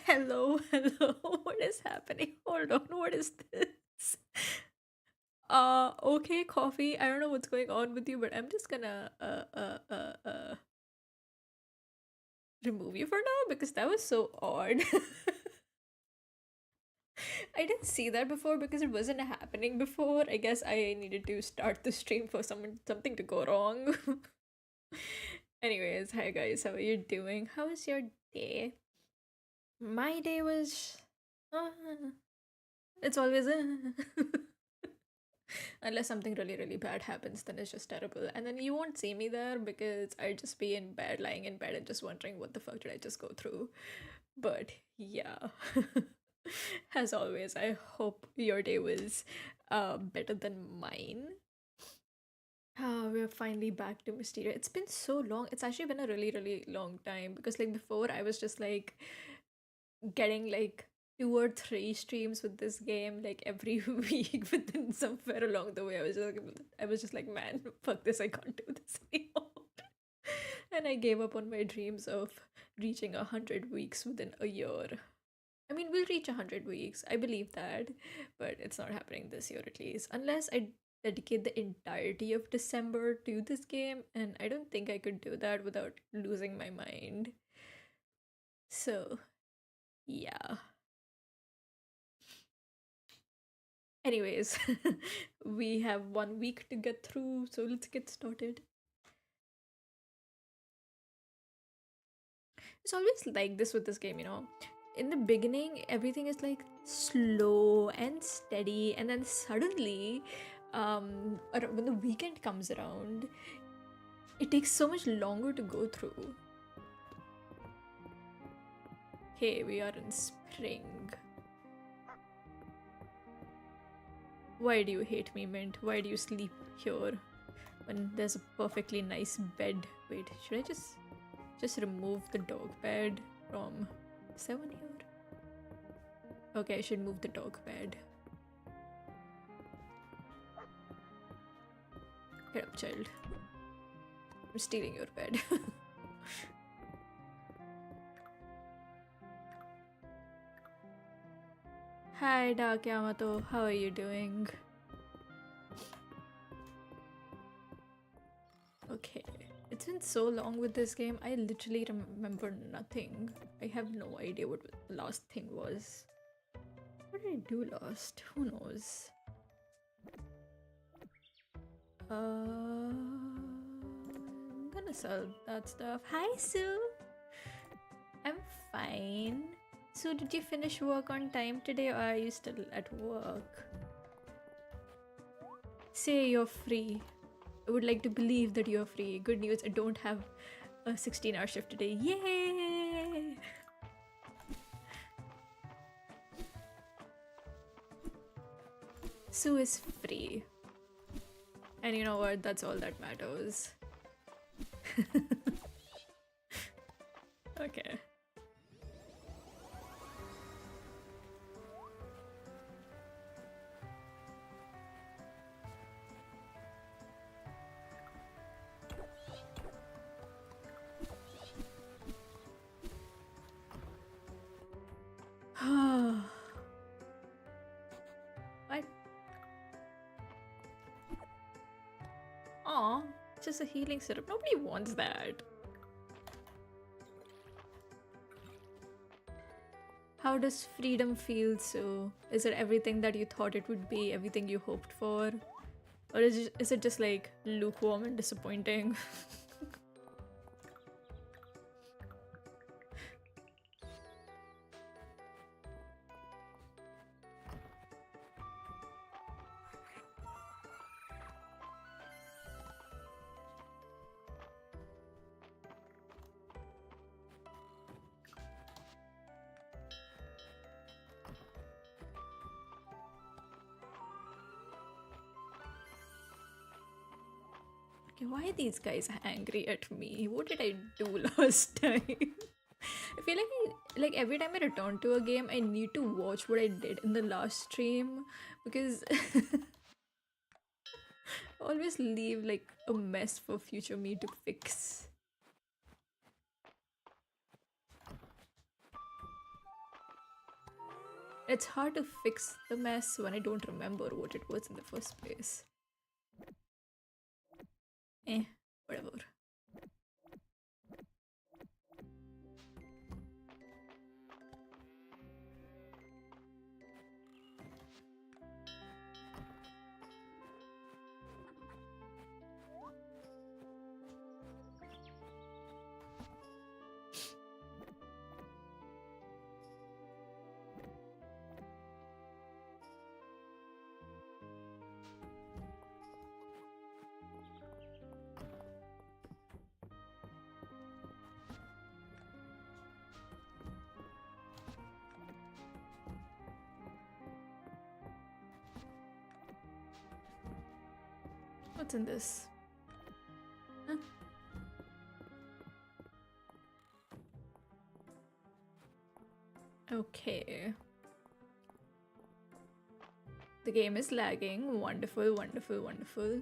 Hello, hello. What is happening? Hold on. What is this? Okay, coffee. I don't know what's going on with you, but I'm just gonna remove you for now because that was so odd. I didn't see that before because it wasn't happening before. I guess I needed to start the stream for something to go wrong. Anyways, hi guys, how are you doing? How was your day? My day was uh, it's always unless something really really bad happens, then it's just terrible, and then you won't see me there because I'd just be in bed, lying in bed and just wondering what the fuck did I just go through. But yeah. As always, I hope your day was better than mine. We're finally back to Mistria. It's been so long. It's actually been a really, really long time because, like, before I was just like getting like 2 or 3 streams with this game like every week, but then somewhere along the way I was just like, man, fuck this, I can't do this anymore. And I gave up on my dreams of reaching 100 weeks within a year. I mean, we'll reach 100 weeks, I believe that, but it's not happening this year at least, unless I dedicate the entirety of December to this game, and I don't think I could do that without losing my mind. So yeah. Anyways, we have 1 week to get through, so let's get started. It's always like this with this game, you know. In the beginning, everything is like slow and steady, and then suddenly, when the weekend comes around, it takes so much longer to go through. Hey, we are in spring. Why do you hate me, Mint? Why do you sleep here when there's a perfectly nice bed? Wait, should I just remove the dog bed from 7 here? Okay, I should move the dog bed. Get up, child. I'm stealing your bed. Hi, Dark Yamato. How are you doing? Okay. It's been so long with this game, I literally remember nothing. I have no idea what the last thing was. What did I do last? Who knows? I'm gonna sell that stuff. Hi, Sue! I'm fine. Sue, did you finish work on time today or are you still at work? Say you're free. I would like to believe that you're free. Good news, I don't have a 16-hour shift today. Yay! Sue is free. And you know what? That's all that matters. Okay. What? Aw, just a healing syrup. Nobody wants that. How does freedom feel, so? Is it everything that you thought it would be, everything you hoped for? Or is it just like lukewarm and disappointing? Okay, why are these guys angry at me? What did I do last time? I feel like every time I return to a game, I need to watch what I did in the last stream because I always leave like a mess for future me to fix. It's hard to fix the mess when I don't remember what it was in the first place. Whatever. What's in this? Huh? Okay. The game is lagging. Wonderful, wonderful, wonderful.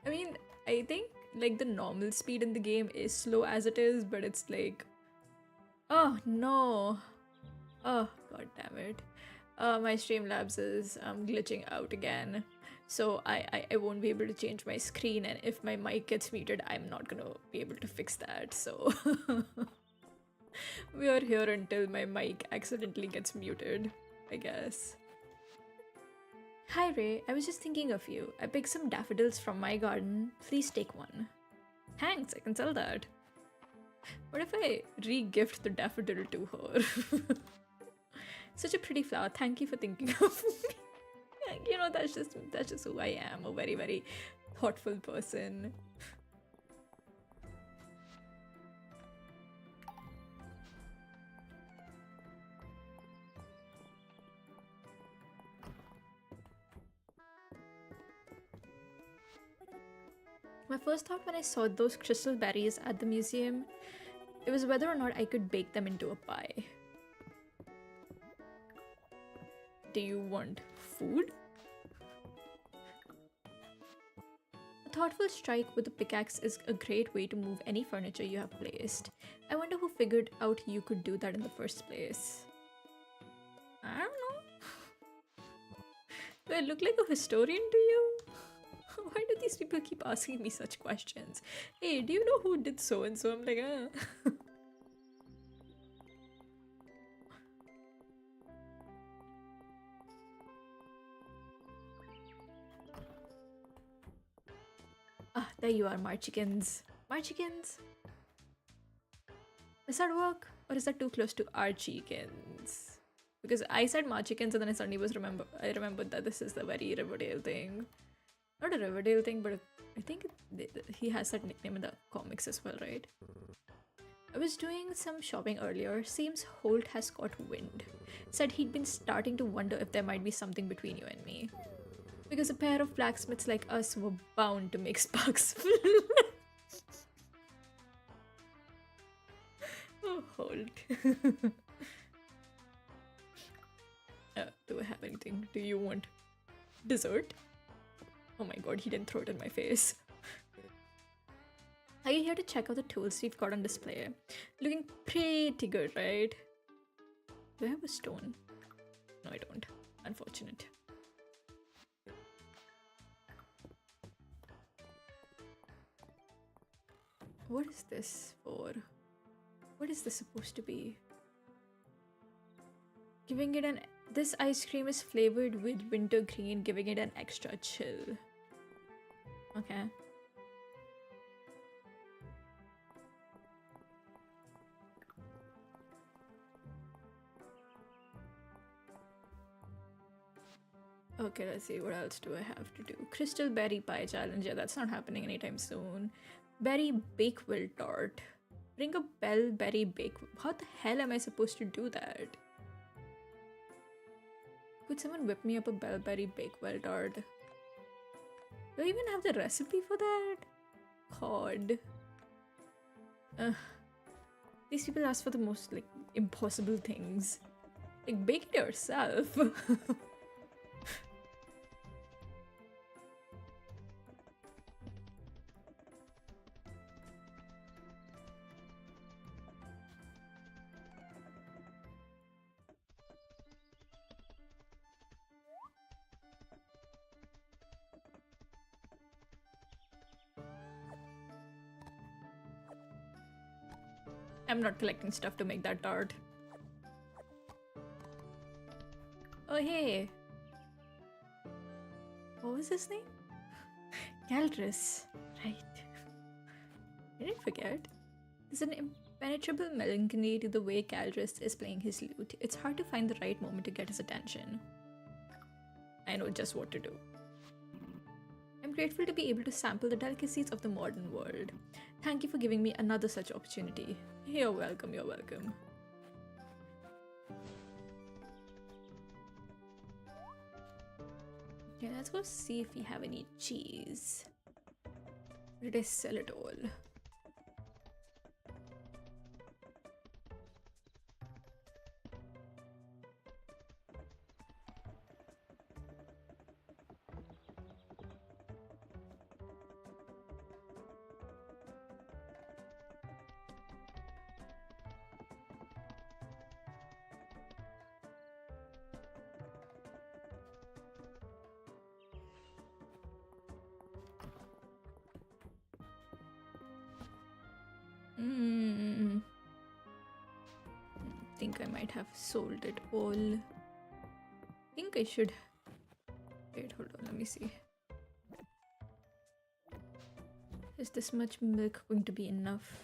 I mean, I think like the normal speed in the game is slow as it is, but it's like, oh no. Oh, god damn it. My Streamlabs is glitching out again. So I won't be able to change my screen, and if my mic gets muted, I'm not gonna be able to fix that. So we are here until my mic accidentally gets muted, I guess. Hi Ray, I was just thinking of you. I picked some daffodils from my garden. Please take one. Thanks, I can sell that. What if I re-gift the daffodil to her? Such a pretty flower. Thank you for thinking of me. You know, that's just who I am. A very, very thoughtful person. My first thought when I saw those crystal berries at the museum, it was whether or not I could bake them into a pie. Do you want food? thoughtful strike with a pickaxe is a great way to move any furniture you have placed. I wonder who figured out you could do that in the first place. I don't know. Do I look like a historian to you? Why do these people keep asking me such questions? Hey, do you know who did so and so? I'm like, Ah, there you are, Marchikins. Marchikins? Does that work? Or is that too close to Archikins? Because I said Marchikins and then I suddenly I remembered that this is the very Riverdale thing. Not a Riverdale thing, but I think he has that nickname in the comics as well, right? I was doing some shopping earlier. Seems Holt has caught wind. Said he'd been starting to wonder if there might be something between you and me. Because a pair of blacksmiths like us were bound to make sparks fly. Oh, Holt. Do I have anything? Do you want dessert? Oh my god, he didn't throw it in my face. Are you here to check out the tools we've got on display? Looking pretty good, right? Do I have a stone? No, I don't. Unfortunate. What is this for? What is this supposed to be? Giving it an... This ice cream is flavored with wintergreen, giving it an extra chill. Okay. Okay, let's see. What else do I have to do? Crystal berry pie challenge. Yeah, that's not happening anytime soon. Berry bakewell tart. Ring a bell, berry bake. How the hell am I supposed to do that? Could someone whip me up a bellberry bakewell tart? Do I even have the recipe for that? God. These people ask for the most, like, impossible things. Like, bake it yourself. I'm not collecting stuff to make that tart. Oh, hey. What was his name? Galdris. Right. I didn't forget. There's an impenetrable melancholy to the way Galdris is playing his lute. It's hard to find the right moment to get his attention. I know just what to do. I'm grateful to be able to sample the delicacies of the modern world. Thank you for giving me another such opportunity. You're welcome, you're welcome. Okay, let's go see if we have any cheese. Did I sell it all? Think I might have sold it all. Think I should. Wait, hold on, let me see. Is this much milk going to be enough?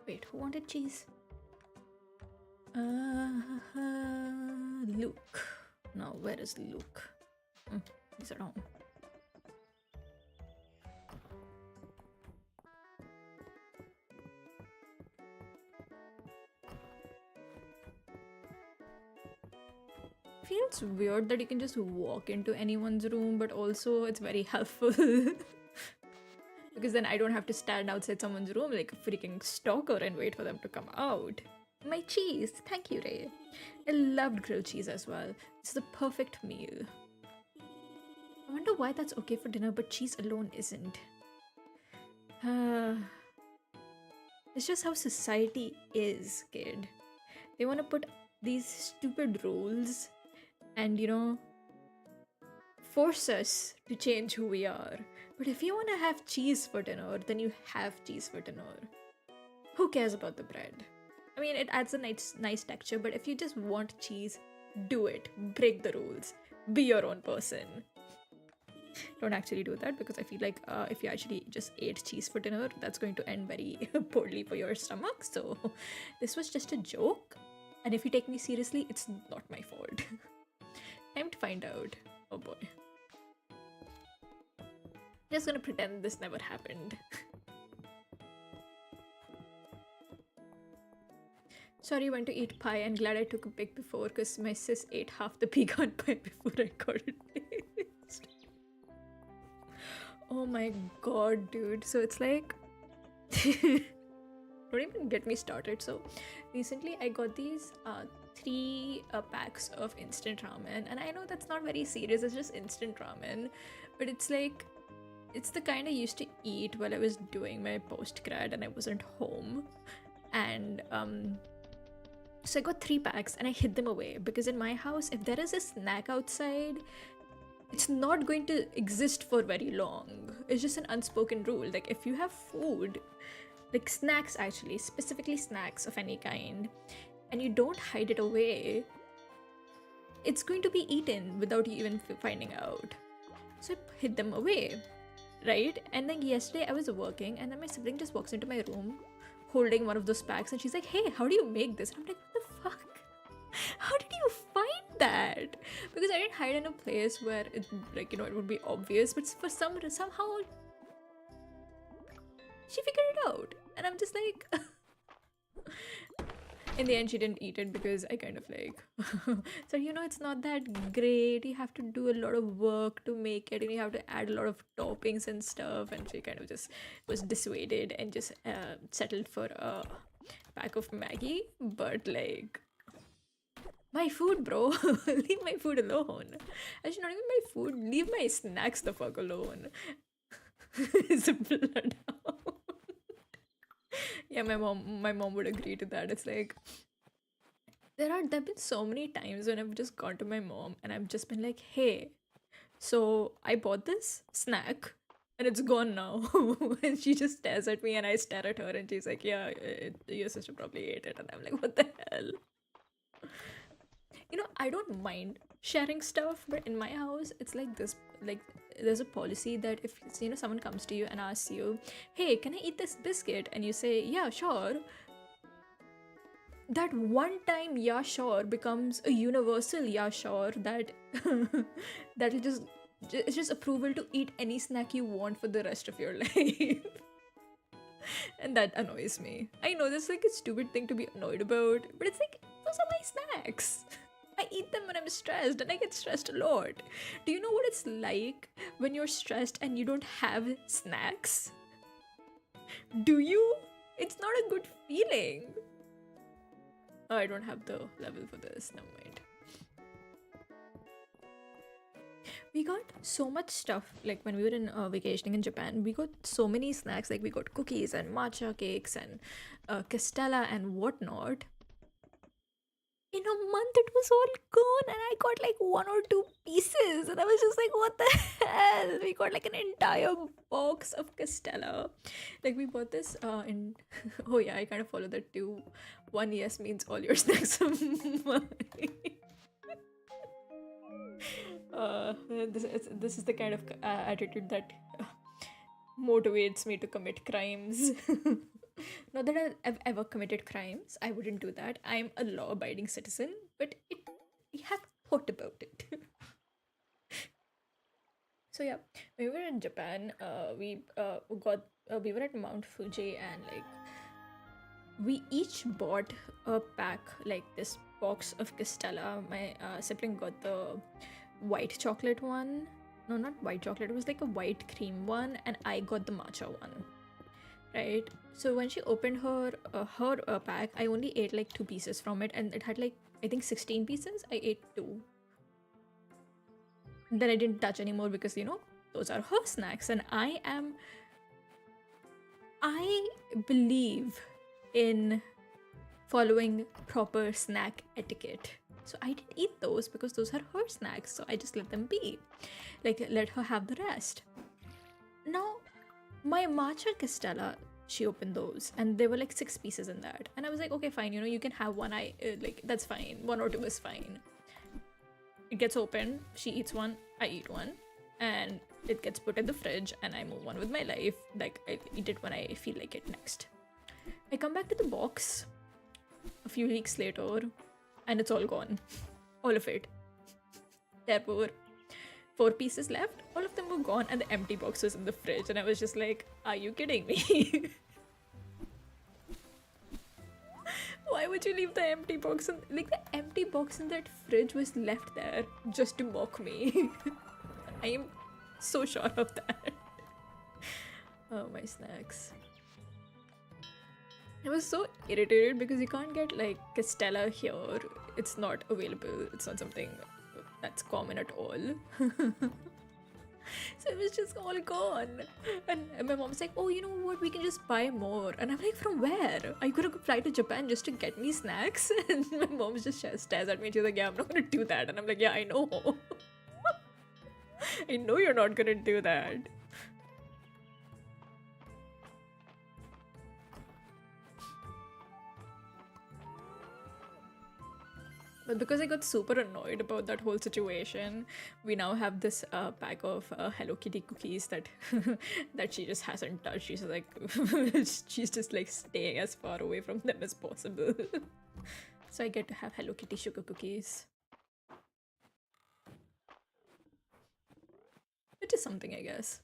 Wait, who wanted cheese? Luke. Now, where is Luke? He's at home. feels weird that you can just walk into anyone's room, but also it's very helpful because then I don't have to stand outside someone's room like a freaking stalker and wait for them to come out. My cheese, thank you, Ray. I loved grilled cheese as well. It's the perfect meal. I wonder why that's okay for dinner, but cheese alone isn't. It's just how society is, kid. They want to put these stupid rules and, force us to change who we are. But if you want to have cheese for dinner, then you have cheese for dinner. Who cares about the bread? I mean, it adds a nice texture, but if you just want cheese, do it. Break the rules. Be your own person. Don't actually do that, because I feel like if you actually just ate cheese for dinner, that's going to end very poorly for your stomach. So this was just a joke. And if you take me seriously, it's not my fault. Time to find out. Oh boy. Just gonna pretend this never happened. Sorry, went to eat pie and glad I took a big before because my sis ate half the pecan pie before I got it placed. Oh my god, dude. So it's like... Don't even get me started. So recently I got these 3 packs of instant ramen, and I know that's not very serious, it's just instant ramen, but it's like, it's the kind I used to eat while I was doing my post-grad and I wasn't home. And so I got 3 packs and I hid them away, because in my house, if there is a snack outside, it's not going to exist for very long. It's just an unspoken rule. Like, if you have food, like snacks, actually specifically snacks of any kind, and you don't hide it away, it's going to be eaten without you even finding out. So I hid them away, right? And then yesterday I was working, and then my sibling just walks into my room holding one of those packs, and she's like, hey, how do you make this? And I'm like, what the fuck? How did you find that? Because I didn't hide in a place where it, like, it would be obvious, but for somehow she figured it out, and I'm just like... In the end, she didn't eat it because I kind of like... So, it's not that great. You have to do a lot of work to make it, and you have to add a lot of toppings and stuff, and she kind of just was dissuaded and just settled for a pack of Maggie. But like... My food, bro. Leave my food alone. Actually, not even my food. Leave my snacks the fuck alone. It's a blood out. Yeah, my mom would agree to that. It's like, there've been so many times when I've just gone to my mom and I've just been like, hey, so I bought this snack and it's gone now. And she just stares at me and I stare at her and she's like, yeah, your sister probably ate it. And I'm like, what the hell? I don't mind sharing stuff, but in my house, it's like this, like, there's a policy that if, someone comes to you and asks you, hey, can I eat this biscuit? And you say, yeah, sure. That one time, yeah, sure, becomes a universal, yeah, sure, that that'll just, it's just approval to eat any snack you want for the rest of your life. And that annoys me. I know this is like a stupid thing to be annoyed about, but it's like, those are my snacks. I eat them when I'm stressed, and I get stressed a lot. Do you know what it's like when you're stressed and you don't have snacks? Do you? It's not a good feeling. Oh, I don't have the level for this. Never mind. We got so much stuff. Like when we were in vacationing in Japan, we got so many snacks. Like we got cookies and matcha cakes and castella and whatnot. In a month it was all gone, and I got like 1 or 2 pieces, and I was just like, what the hell? We got like an entire box of castella. Like we bought this in... Oh yeah, I kind of follow that too. 1 yes means all your snacks are mine. This is the kind of attitude that motivates me to commit crimes. Not that I've ever committed crimes. I wouldn't do that. I'm a law-abiding citizen, but I have thought about it. So yeah, when we were in Japan, we were at Mount Fuji, and like we each bought a pack, like this box of Castella. My sibling got the white chocolate one. No, not white chocolate. It was like a white cream one, and I got the matcha one. Right. So when she opened her pack, I only ate like 2 pieces from it, and it had like I think 16 pieces. I ate 2. Then I didn't touch anymore because those are her snacks, and I believe in following proper snack etiquette. So I didn't eat those because those are her snacks. So I just let them be. Like, let her have the rest. Now, my matcha Castella, she opened those and there were like 6 pieces in that. And I was like, okay, fine, you can have one. That's fine. 1 or 2 is fine. It gets opened. She eats one. I eat one. And it gets put in the fridge and I move on with my life. Like, I eat it when I feel like it next. I come back to the box a few weeks later and it's all gone. All of it. There were 4 pieces left. All of them were gone and the empty box was in the fridge. And I was just like, are you kidding me? Why would you leave the empty box? The empty box in that fridge was left there just to mock me. I am so sure of that. Oh, my snacks. I was so irritated because you can't get like Castella here. It's not available. It's not something that's common at all. So it was just all gone. And my mom's like, oh, you know what? We can just buy more. And I'm like, from where? Are you gonna fly to Japan just to get me snacks? And my mom just stares at me and she's like, yeah, I'm not gonna do that. And I'm like, yeah, I know. I know you're not gonna do that. But because I got super annoyed about that whole situation, we now have this pack of Hello Kitty cookies that that she just hasn't touched. She's like, she's just like staying as far away from them as possible. So I get to have Hello Kitty sugar cookies, which is something, I guess.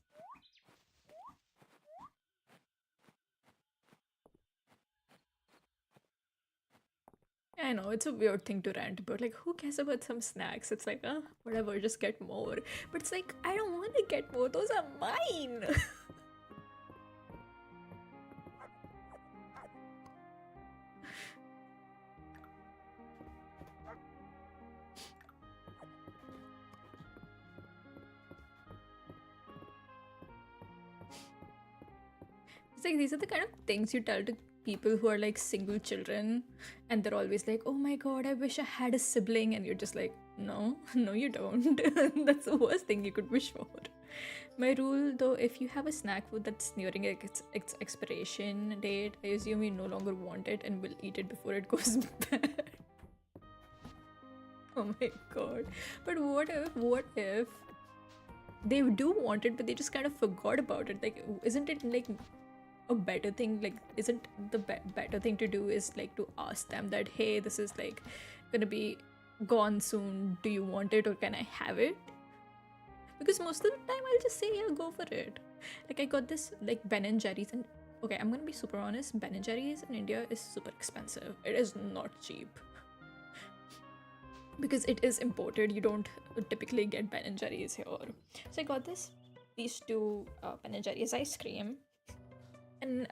I know, it's a weird thing to rant about. Like, who cares about some snacks? It's like, whatever, just get more. But it's like, I don't want to get more. Those are mine. It's like, these are the kind of things you tell to people who are like single children and they're always like, oh my god, I wish I had a sibling, and you're just like, no you don't. That's the worst thing you could wish for. My rule though, if you have a snack food that's nearing its expiration date, I assume you no longer want it and will eat it before it goes bad. Oh my god. But what if they do want it but they just kind of forgot about it? Like, isn't it like a better thing, like isn't the better thing to do is like to ask them that, hey, this is like gonna be gone soon, do you want it or can I have it? Because most of the time I'll just say, yeah, go for it. Like, I got this like Ben and Jerry's, and okay, I'm gonna be super honest, Ben and Jerry's in India is super expensive. It is not cheap because it is imported. You don't typically get Ben and Jerry's here. So I got these 2 Ben and Jerry's ice cream. And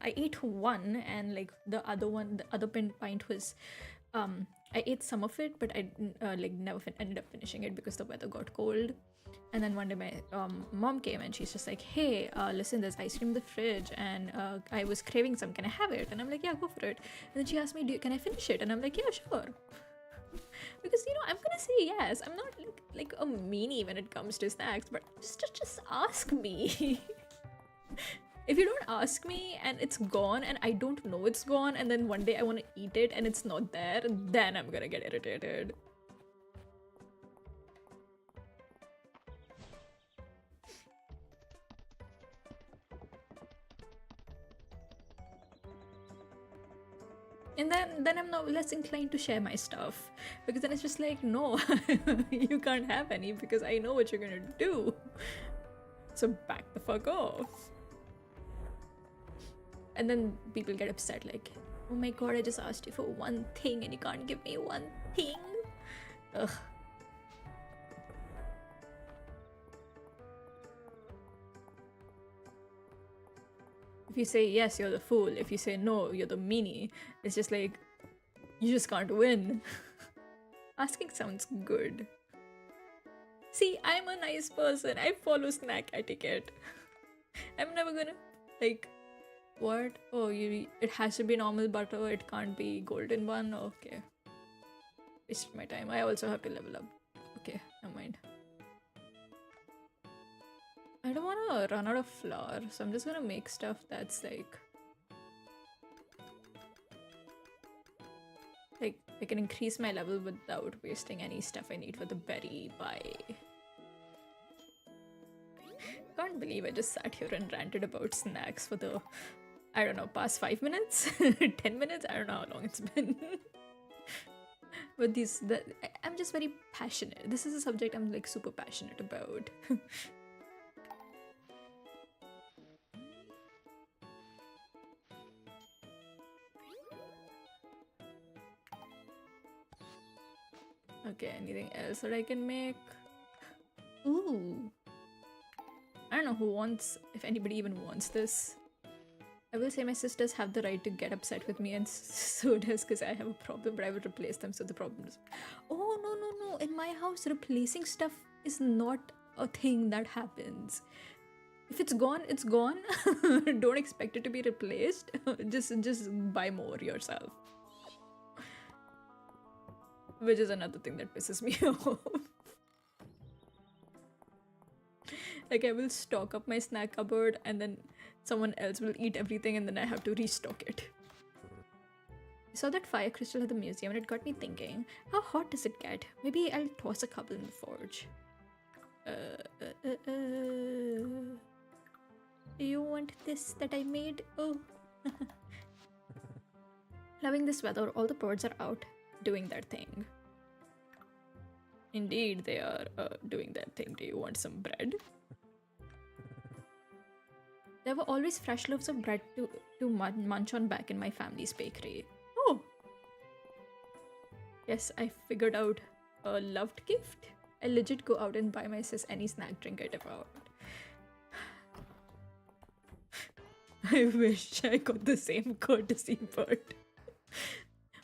I ate one, and like the other pint was, I ate some of it, but I like never ended up finishing it because the weather got cold. And then one day my mom came and she's just like, hey, listen, there's ice cream in the fridge and I was craving some. Can I have it? And I'm like, yeah, go for it. And then she asked me, can I finish it? And I'm like, yeah, sure. Because I'm gonna say yes. I'm not like a meanie when it comes to snacks, but just ask me. If you don't ask me and it's gone and I don't know it's gone, and then one day I want to eat it and it's not there, then I'm gonna get irritated. And then I'm now less inclined to share my stuff, because then it's just like, no, you can't have any because I know what you're gonna do. So back the fuck off. And then people get upset like, Oh my god, I just asked you for one thing and you can't give me one thing. Ugh. If you say yes, you're the fool. If you say no, you're the meanie. It's just like, you just can't win. Asking sounds good. See, I'm a nice person. I follow snack etiquette. I'm never gonna, like, what? Oh, it has to be normal butter. It can't be golden one. Okay. Wasted my time. I also have to level up. Okay, never mind. I don't want to run out of flour, so I'm just gonna make stuff that's like I can increase my level without wasting any stuff I need for the berry pie. Can't believe I just sat here and ranted about snacks for the, I don't know, past 5 minutes? 10 minutes? I don't know how long it's been. But I'm just very passionate. This is a subject I'm like super passionate about. Okay, anything else that I can make? Ooh. I don't know if anybody even wants this. I will say my sisters have the right to get upset with me, and so does because I have a problem, but I will replace them so the problem is. Oh, no. In my house, replacing stuff is not a thing that happens. If it's gone, it's gone. Don't expect it to be replaced. just buy more yourself. Which is another thing that pisses me off. Like, I will stock up my snack cupboard and then someone else will eat everything and then I have to restock it. I saw that fire crystal at the museum and it got me thinking, how hot does it get? Maybe I'll toss a couple in the forge. Do you want this that I made? Oh. Loving this weather, all the birds are out doing their thing. Indeed, they are doing their thing. Do you want some bread? There were always fresh loaves of bread to munch on back in my family's bakery. Oh! Yes, I figured out a loved gift. I legit go out and buy my sis any snack drink I ever want. I wish I got the same courtesy bird.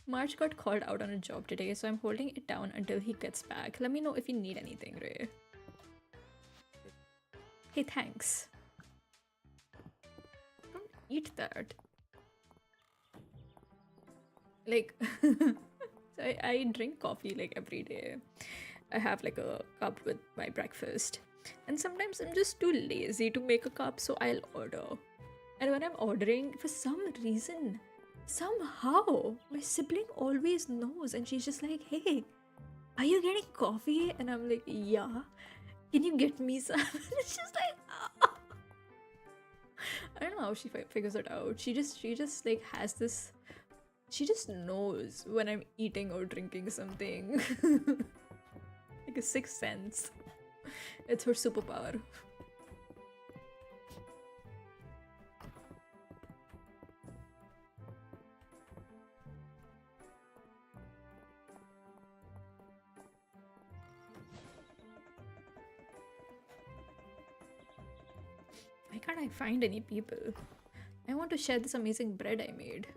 March got called out on a job today, so I'm holding it down until he gets back. Let me know if you need anything, Ray. Hey, thanks. Don't eat that. Like, so I drink coffee like every day. I have like a cup with my breakfast. And sometimes I'm just too lazy to make a cup, so I'll order. And when I'm ordering, for some reason, somehow, my sibling always knows and she's just like, hey, are you getting coffee? And I'm like, yeah. Can you get me some? And it's just like, oh. I don't know how she figures it out. She just like has this, she just knows when I'm eating or drinking something. Like a sixth sense. It's her superpower. Why can't I find any people? I want to share this amazing bread I made.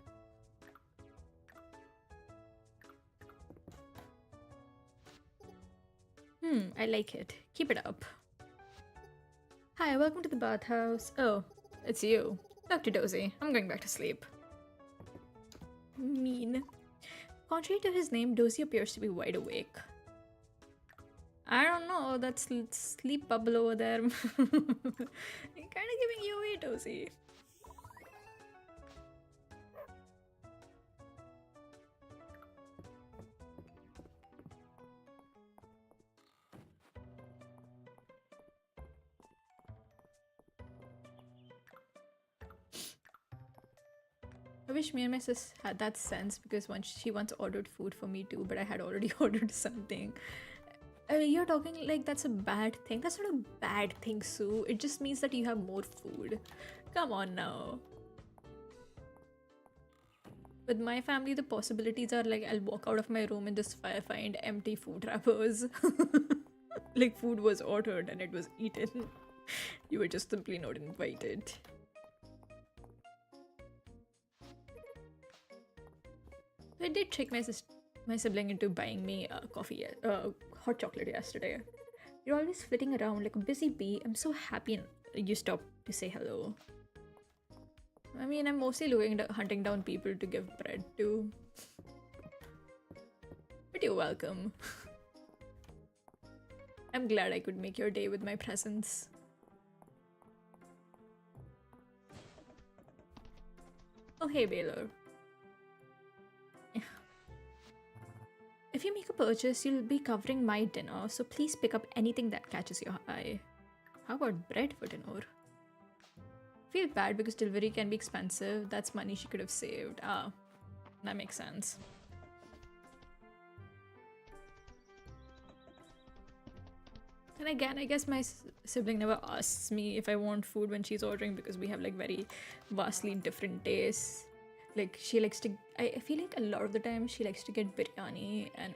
I like it. Keep it up. Hi, welcome to the bathhouse. Oh, it's you. Dr. Dozy. I'm going back to sleep. Mean. Contrary to his name, Dozy appears to be wide awake. I don't know, that sleep bubble over there. I'm kind of giving you away, Dozy. I wish me and my sis had that sense because she once ordered food for me too, but I had already ordered something. You're talking like that's a bad thing. That's not a bad thing, Sue. It just means that you have more food. Come on now. With my family, the possibilities are like I'll walk out of my room and just find empty food wrappers. Like food was ordered and it was eaten. You were just simply not invited. I did trick my sibling into buying me hot chocolate yesterday. You're always flitting around like a busy bee. I'm so happy you stopped to say hello. I mean, I'm mostly hunting down people to give bread to. But you're welcome. I'm glad I could make your day with my presence. Oh, hey, Baylor. If you make a purchase, you'll be covering my dinner, so please pick up anything that catches your eye. How about bread for dinner? Feel bad because delivery can be expensive. That's money she could have saved. Ah, that makes sense. And again, I guess my sibling never asks me if I want food when she's ordering because we have like very vastly different tastes. Like she likes to, I feel like a lot of the time she likes to get biryani, and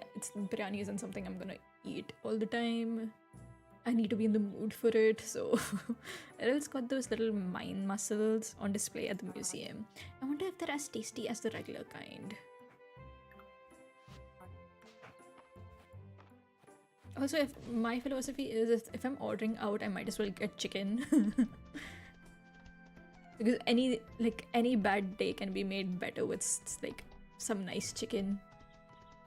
biryani isn't something I'm gonna eat all the time. I need to be in the mood for it, so Errol's got those little mind mussels on display at the museum. I wonder if they're as tasty as the regular kind. Also, if my philosophy is if I'm ordering out, I might as well get chicken. Because any bad day can be made better with like some nice chicken.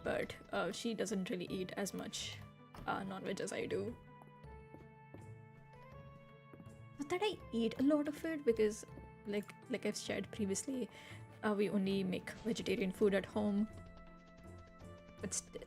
But she doesn't really eat as much non-veg as I do. Not that I eat a lot of it, because like I've shared previously, we only make vegetarian food at home. But still.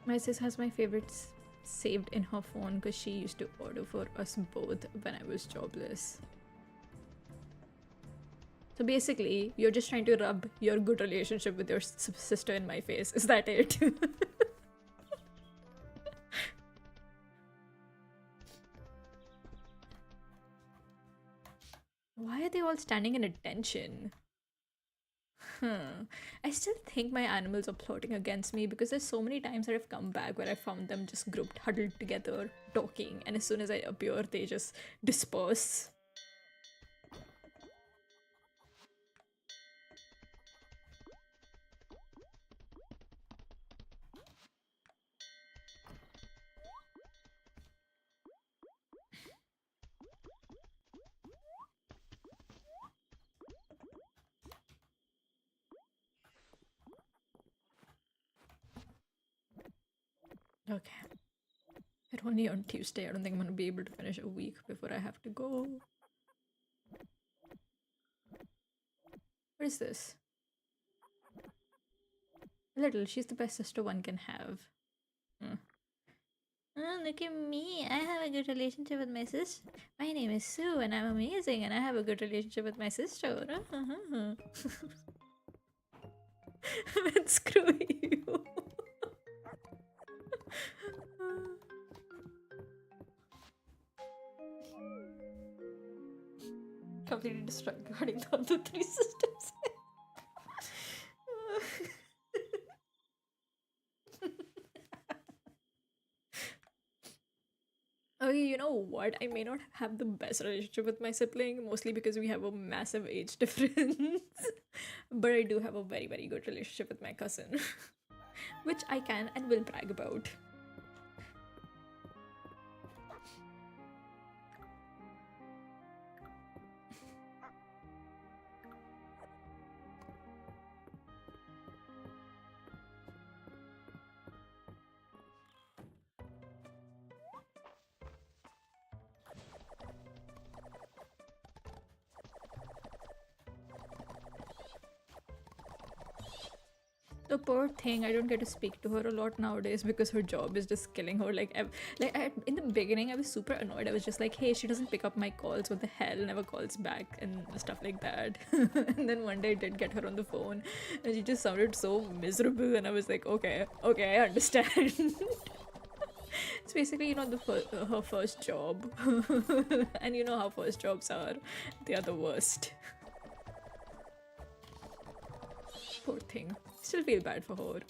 My sis has my favorites saved in her phone because she used to order for us both when I was jobless. So basically, you're just trying to rub your good relationship with your sister in my face. Is that it? Why are they all standing in attention? I still think my animals are plotting against me because there's so many times that I've come back where I found them just grouped, huddled together, talking, and as soon as I appear, they just disperse. Okay. It's only on Tuesday. I don't think I'm gonna be able to finish a week before I have to go. What is this? Little, she's the best sister one can have. Oh, look at me. I have a good relationship with my sister. My name is Sue and I'm amazing and I have a good relationship with my sister. But screw you. Completely disregarding the other three systems. Okay, you know what? I may not have the best relationship with my sibling, mostly because we have a massive age difference. But I do have a very, very good relationship with my cousin, which I can and will brag about. The poor thing, I don't get to speak to her a lot nowadays because her job is just killing her. In the beginning, I was super annoyed. I was just like, "Hey, she doesn't pick up my calls. What the hell? Never calls back and stuff like that." And then one day I did get her on the phone, and she just sounded so miserable. And I was like, "Okay, okay, I understand." It's basically, her first job, and you know how first jobs are. They are the worst. Poor thing. Still feel bad for her.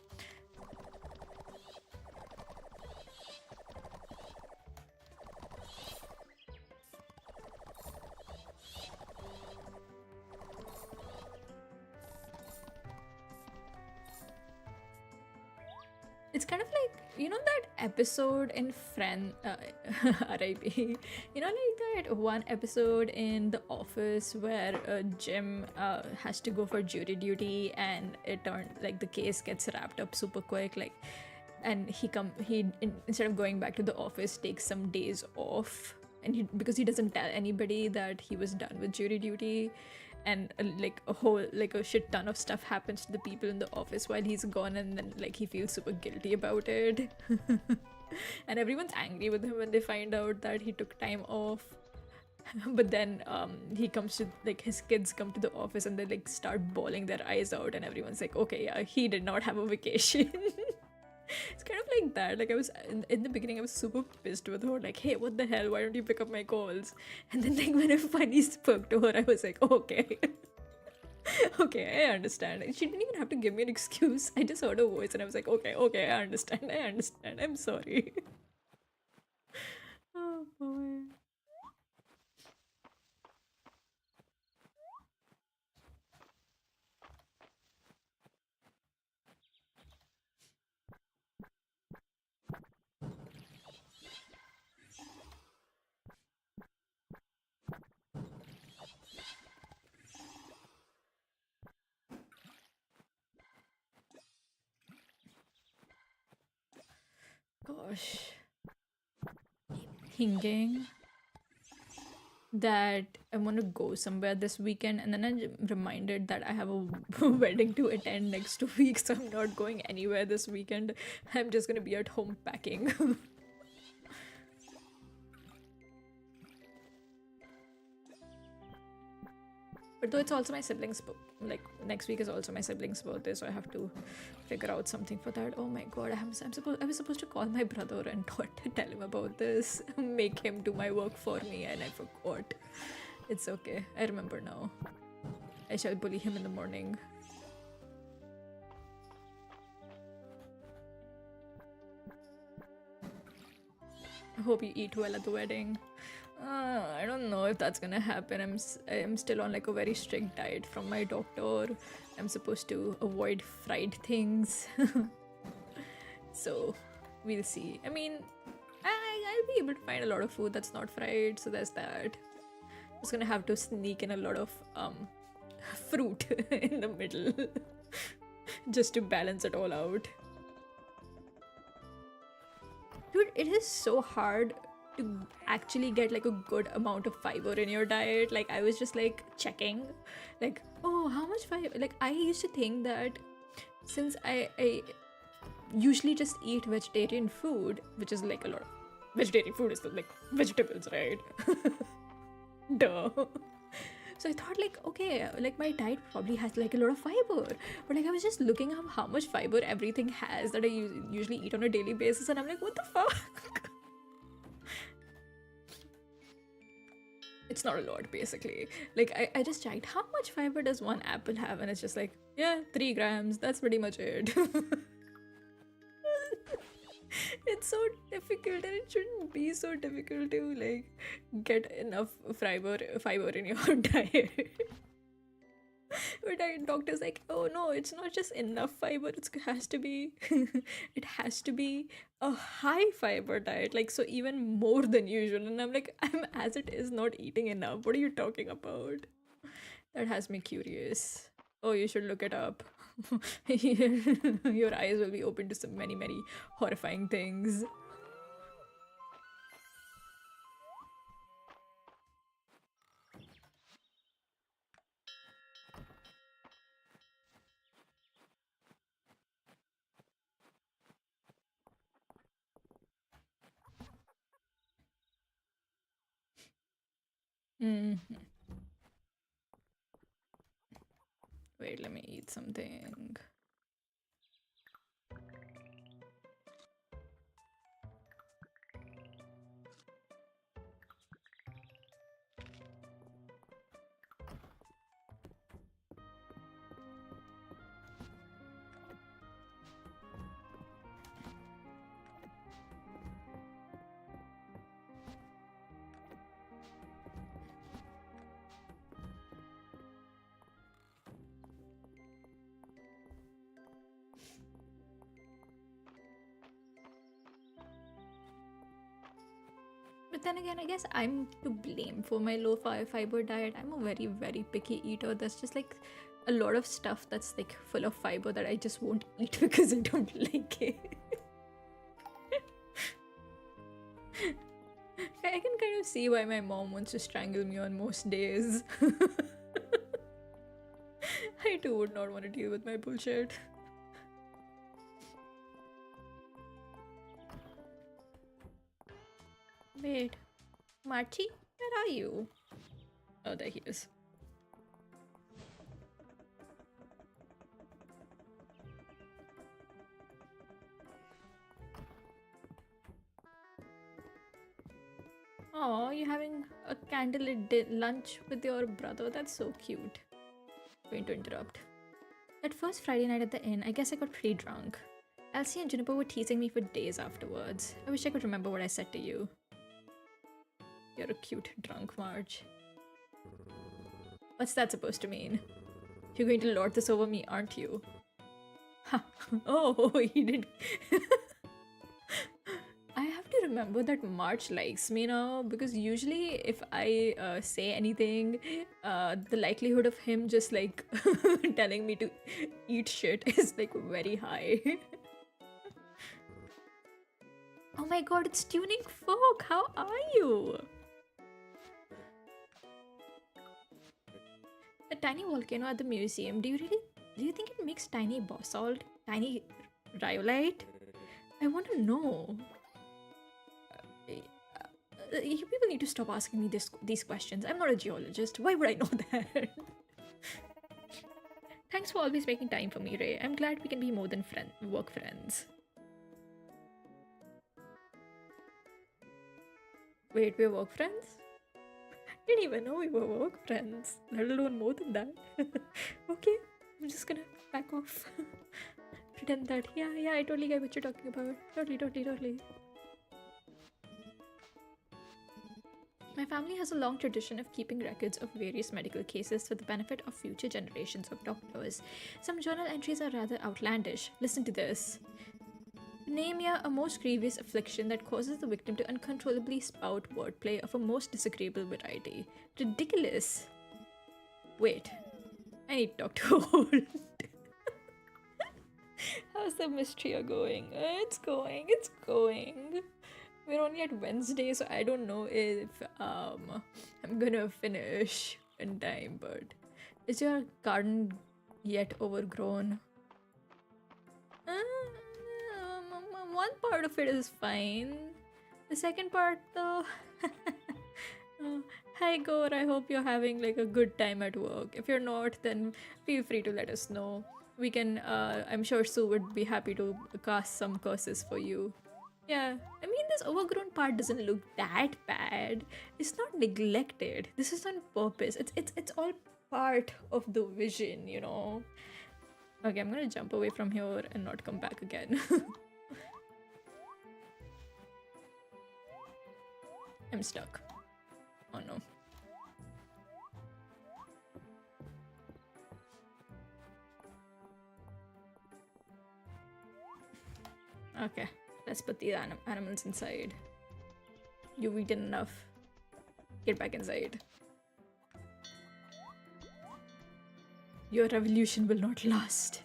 It's kind of like, that episode in Friend, RIP. Like that one episode in The Office where Jim has to go for jury duty, and it turned like the case gets wrapped up super quick, like, and instead of going back to the office, takes some days off, and because he doesn't tell anybody that he was done with jury duty, and like a shit ton of stuff happens to the people in the office while he's gone, and then like he feels super guilty about it. And everyone's angry with him when they find out that he took time off. But then he comes to, like, his kids come to the office and they like start bawling their eyes out, and everyone's like, okay, yeah, he did not have a vacation. It's kind of like that. Like, I was in the beginning, I was super pissed with her, like, hey, what the hell, why don't you pick up my calls? And then, like, when I finally spoke to her, I was like, okay. Okay, I understand. She didn't even have to give me an excuse. I just heard her voice and I was like, okay, okay, I understand, I'm sorry. Oh boy. Gosh. Thinking that I want to go somewhere this weekend, and then I'm reminded that I have a wedding to attend next week, so I'm not going anywhere this weekend. I'm just gonna be at home packing. But though it's also my siblings' like next week is also my siblings' birthday, so I have to figure out something for that. Oh my god, I was supposed to call my brother and tell him about this, make him do my work for me, and I forgot. It's okay. I remember now. I shall bully him in the morning. I hope you eat well at the wedding. I don't know if that's gonna happen. I'm still on like a very strict diet from my doctor. I'm supposed to avoid fried things. So we'll see. I mean, I'll be able to find a lot of food that's not fried, so there's that. Just gonna have to sneak in a lot of fruit in the middle just to balance it all out. Dude, it is so hard to actually get like a good amount of fiber in your diet. Like, I was just like checking, like, oh, how much fiber? Like, I used to think that since I usually just eat vegetarian food, which is like a lot of vegetarian food is like vegetables, right? Duh. So I thought, like, okay, like my diet probably has like a lot of fiber, but like I was just looking up how much fiber everything has that I usually eat on a daily basis, and I'm like, what the fuck? It's not a lot, basically. Like, I just checked how much fiber does one apple have, and it's just like, yeah, 3 grams. That's pretty much it. It's so difficult, and it shouldn't be so difficult to like get enough fiber in your diet. But doctor's like, oh no, it's not just enough fiber, it has to be it has to be a high fiber diet, like, so even more than usual. And I'm like, I'm as it is not eating enough. What are you talking about? That has me curious. Oh, you should look it up. Your eyes will be open to some many horrifying things. Mhm. Wait, let me eat something. But then again, I guess I'm to blame for my low fiber diet. I'm a very, very picky eater. There's just like a lot of stuff that's like full of fiber that I just won't eat because I don't like it. I can kind of see why my mom wants to strangle me on most days. I too would not want to deal with my bullshit. Wait, Marty, where are you? Oh, there he is. Oh, you're having a candlelit lunch with your brother. That's so cute. Going to interrupt. That first Friday night at the inn, I guess I got pretty drunk. Elsie and Juniper were teasing me for days afterwards. I wish I could remember what I said to you. You're a cute drunk, Marge. What's that supposed to mean? You're going to lord this over me, aren't you? Ha! Oh, he did. I have to remember that March likes me now because usually if I say anything, the likelihood of him just like telling me to eat shit is like very high. Oh my god, it's Tuning Folk! How are you? The tiny volcano at the museum, do you think it makes tiny basalt? Tiny rhyolite? I want to know. You people need to stop asking me these questions. I'm not a geologist. Why would I know that? Thanks for always making time for me, Ray. I'm glad we can be more than work friends. Wait, we're work friends? Didn't even know we were work friends, let alone more than that. Okay, I'm just gonna back off. Pretend that, yeah, I totally get what you're talking about. Totally. My family has a long tradition of keeping records of various medical cases for the benefit of future generations of doctors. Some journal entries are rather outlandish. Listen to this. Anemia, a most grievous affliction that causes the victim to uncontrollably spout wordplay of a most disagreeable variety. Ridiculous. Wait, I need to talk to Holt. How's the Mistria going? It's going. We're only at Wednesday, so I don't know if I'm gonna finish in time, but is your garden yet overgrown? One part of it is fine. The second part, though. Hi, Gore. I hope you're having like a good time at work. If you're not, then feel free to let us know. We can. I'm sure Sue would be happy to cast some curses for you. Yeah, I mean, this overgrown part doesn't look that bad. It's not neglected. This is on purpose. It's all part of the vision, you know. Okay, I'm gonna jump away from here and not come back again. I'm stuck. Oh no. Okay, let's put these animals inside. You've eaten enough. Get back inside. Your revolution will not last.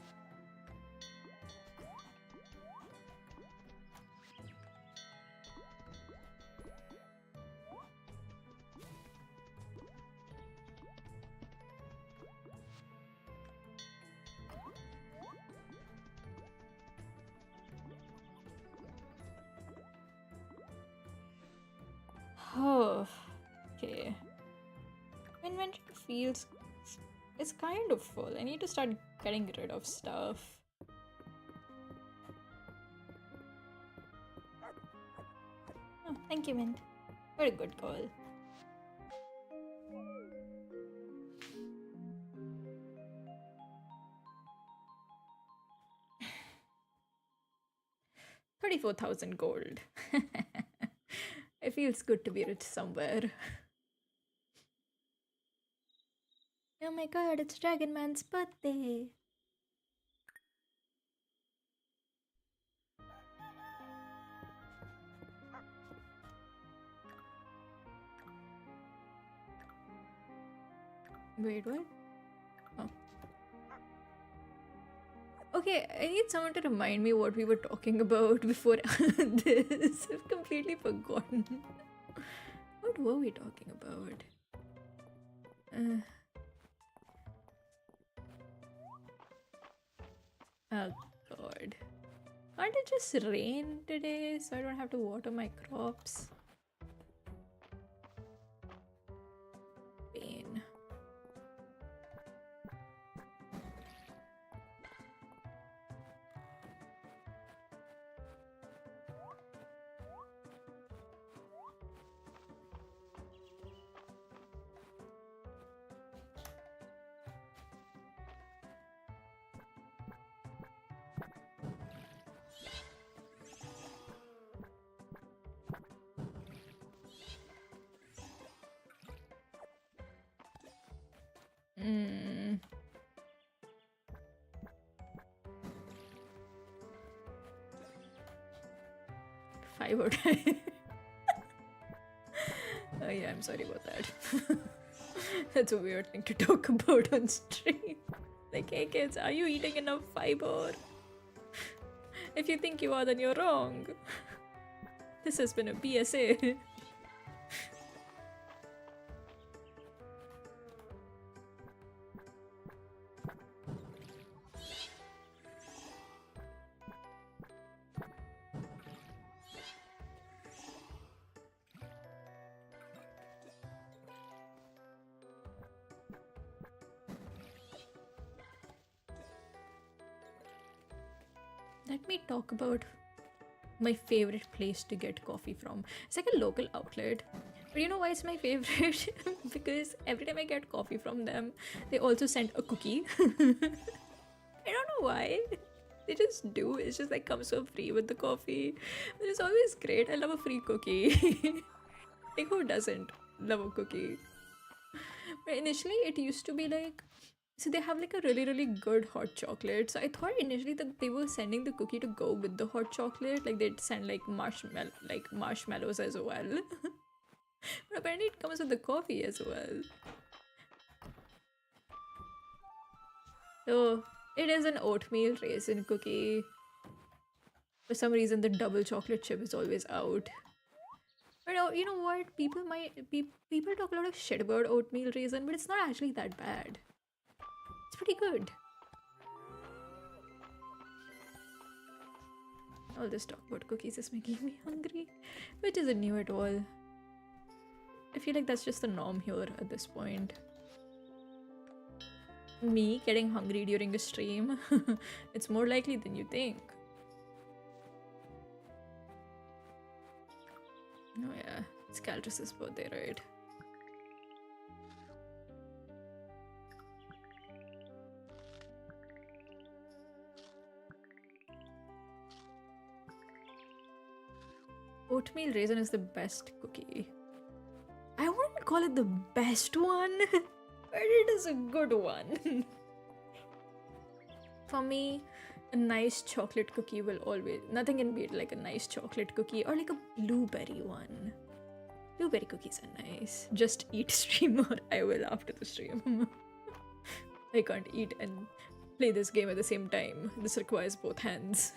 Oh, okay. inventory feels... It's kind of full. I need to start getting rid of stuff. Oh, thank you, Mint. What a good call. $34,000 gold. It feels good to be rich somewhere. Oh my god, it's Dragon Man's birthday. Wait, what? Oh. Okay, I need someone to remind me what we were talking about before this. I've completely forgotten. What were we talking about? Oh god. Can't it just rain today so I don't have to water my crops? Pain. Hmm. 5 out. Oh yeah, I'm sorry about that. That's a weird thing to talk about on stream. Like, hey kids, are you eating enough fiber? If you think you are, then you're wrong. This has been a PSA. Let me talk about my favorite place to get coffee from. It's like a local outlet. But you know why it's my favorite? Because every time I get coffee from them, they also send a cookie. I don't know why. They just do. It's just like comes for free with the coffee. But it's always great. I love a free cookie. Like, who doesn't love a cookie? But initially, it used to be like... So they have like a really, really good hot chocolate. So I thought initially that they were sending the cookie to go with the hot chocolate. Like they'd send like marshmallows as well. But apparently it comes with the coffee as well. So it is an oatmeal raisin cookie. For some reason, the double chocolate chip is always out. But you know what? People talk a lot of shit about oatmeal raisin, but it's not actually that bad. It's pretty good. All this talk about cookies is making me hungry, which isn't new at all. I feel like that's just the norm here at this point. Me getting hungry during a stream? It's more likely than you think. Oh yeah, it's Caltrus's birthday, right? Oatmeal raisin is the best cookie. I wouldn't call it the best one, but it is a good one. For me, a nice chocolate cookie will always... Nothing can beat like a nice chocolate cookie or like a blueberry one. Blueberry cookies are nice. Just eat stream or I will after the stream. I can't eat and play this game at the same time. This requires both hands.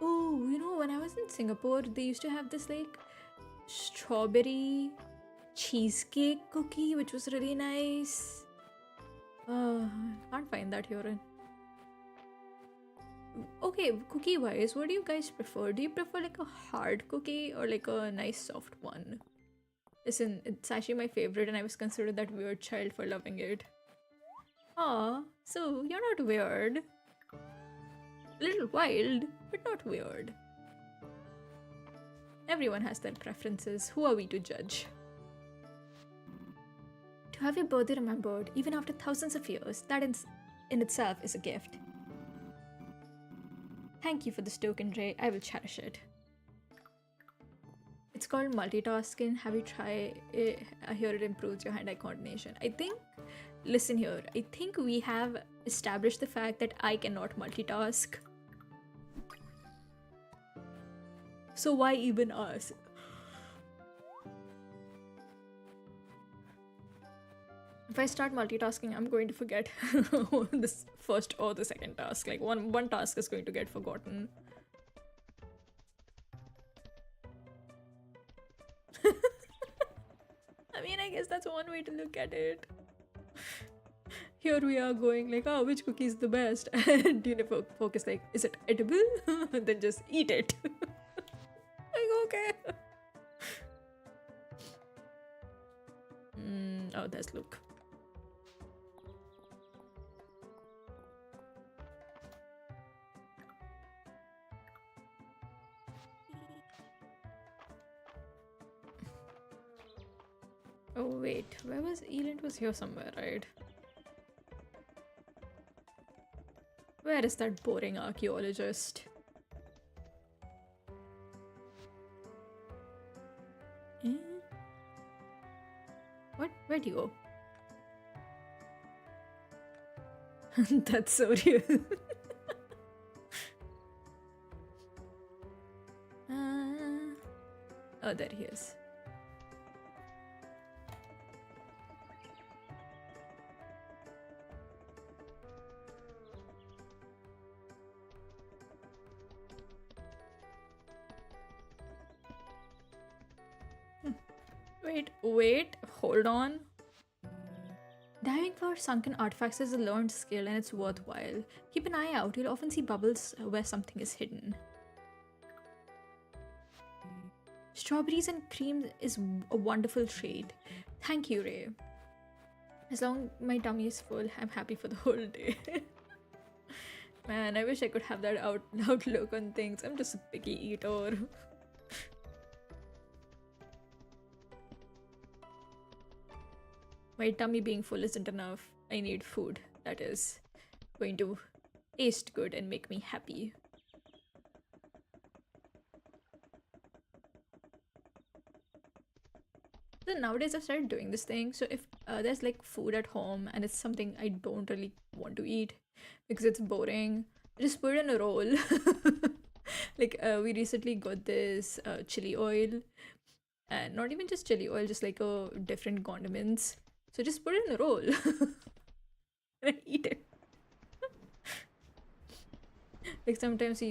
Oh, you know, when I was in Singapore, they used to have this like strawberry cheesecake cookie, which was really nice. Can't find that here. Okay, cookie wise, what do you guys prefer? Do you prefer like a hard cookie or like a nice soft one? Listen, it's actually my favorite, and I was considered that weird child for loving it. Aw, so you're not weird. A little wild, but not weird. Everyone has their preferences. Who are we to judge? To have your birthday remembered, even after thousands of years, that in itself is a gift. Thank you for this token, Ray. I will cherish it. It's called multitasking. Have you tried it? I hear it improves your hand-eye coordination. I think, listen here, I think we have established the fact that I cannot multitask. So why even ask? If I start multitasking, I'm going to forget this first or the second task. Like one task is going to get forgotten. I mean, I guess that's one way to look at it. Here we are going like, oh, which cookie is the best? And focus like, is it edible? Then just eat it. Like, okay. Oh, there's Luke. Oh wait, where was Eland? Was here somewhere, right? Where is that boring archaeologist? Eh? What? Where'd you go? That's so real. Oh, there he is. Wait, hold on. Diving for sunken artifacts is a learned skill and it's worthwhile. Keep an eye out, you'll often see bubbles where something is hidden. Strawberries and cream is a wonderful treat. Thank you, Ray. As long as my tummy is full, I'm happy for the whole day. Man, I wish I could have that outlook on things. I'm just a picky eater. My tummy being full isn't enough. I need food that is going to taste good and make me happy. So nowadays I've started doing this thing. So if there's like food at home and it's something I don't really want to eat because it's boring, I just put it in a roll. Like we recently got this chili oil, and not even just chili oil, just like different condiments. So just put it in a roll and eat it. Like sometimes I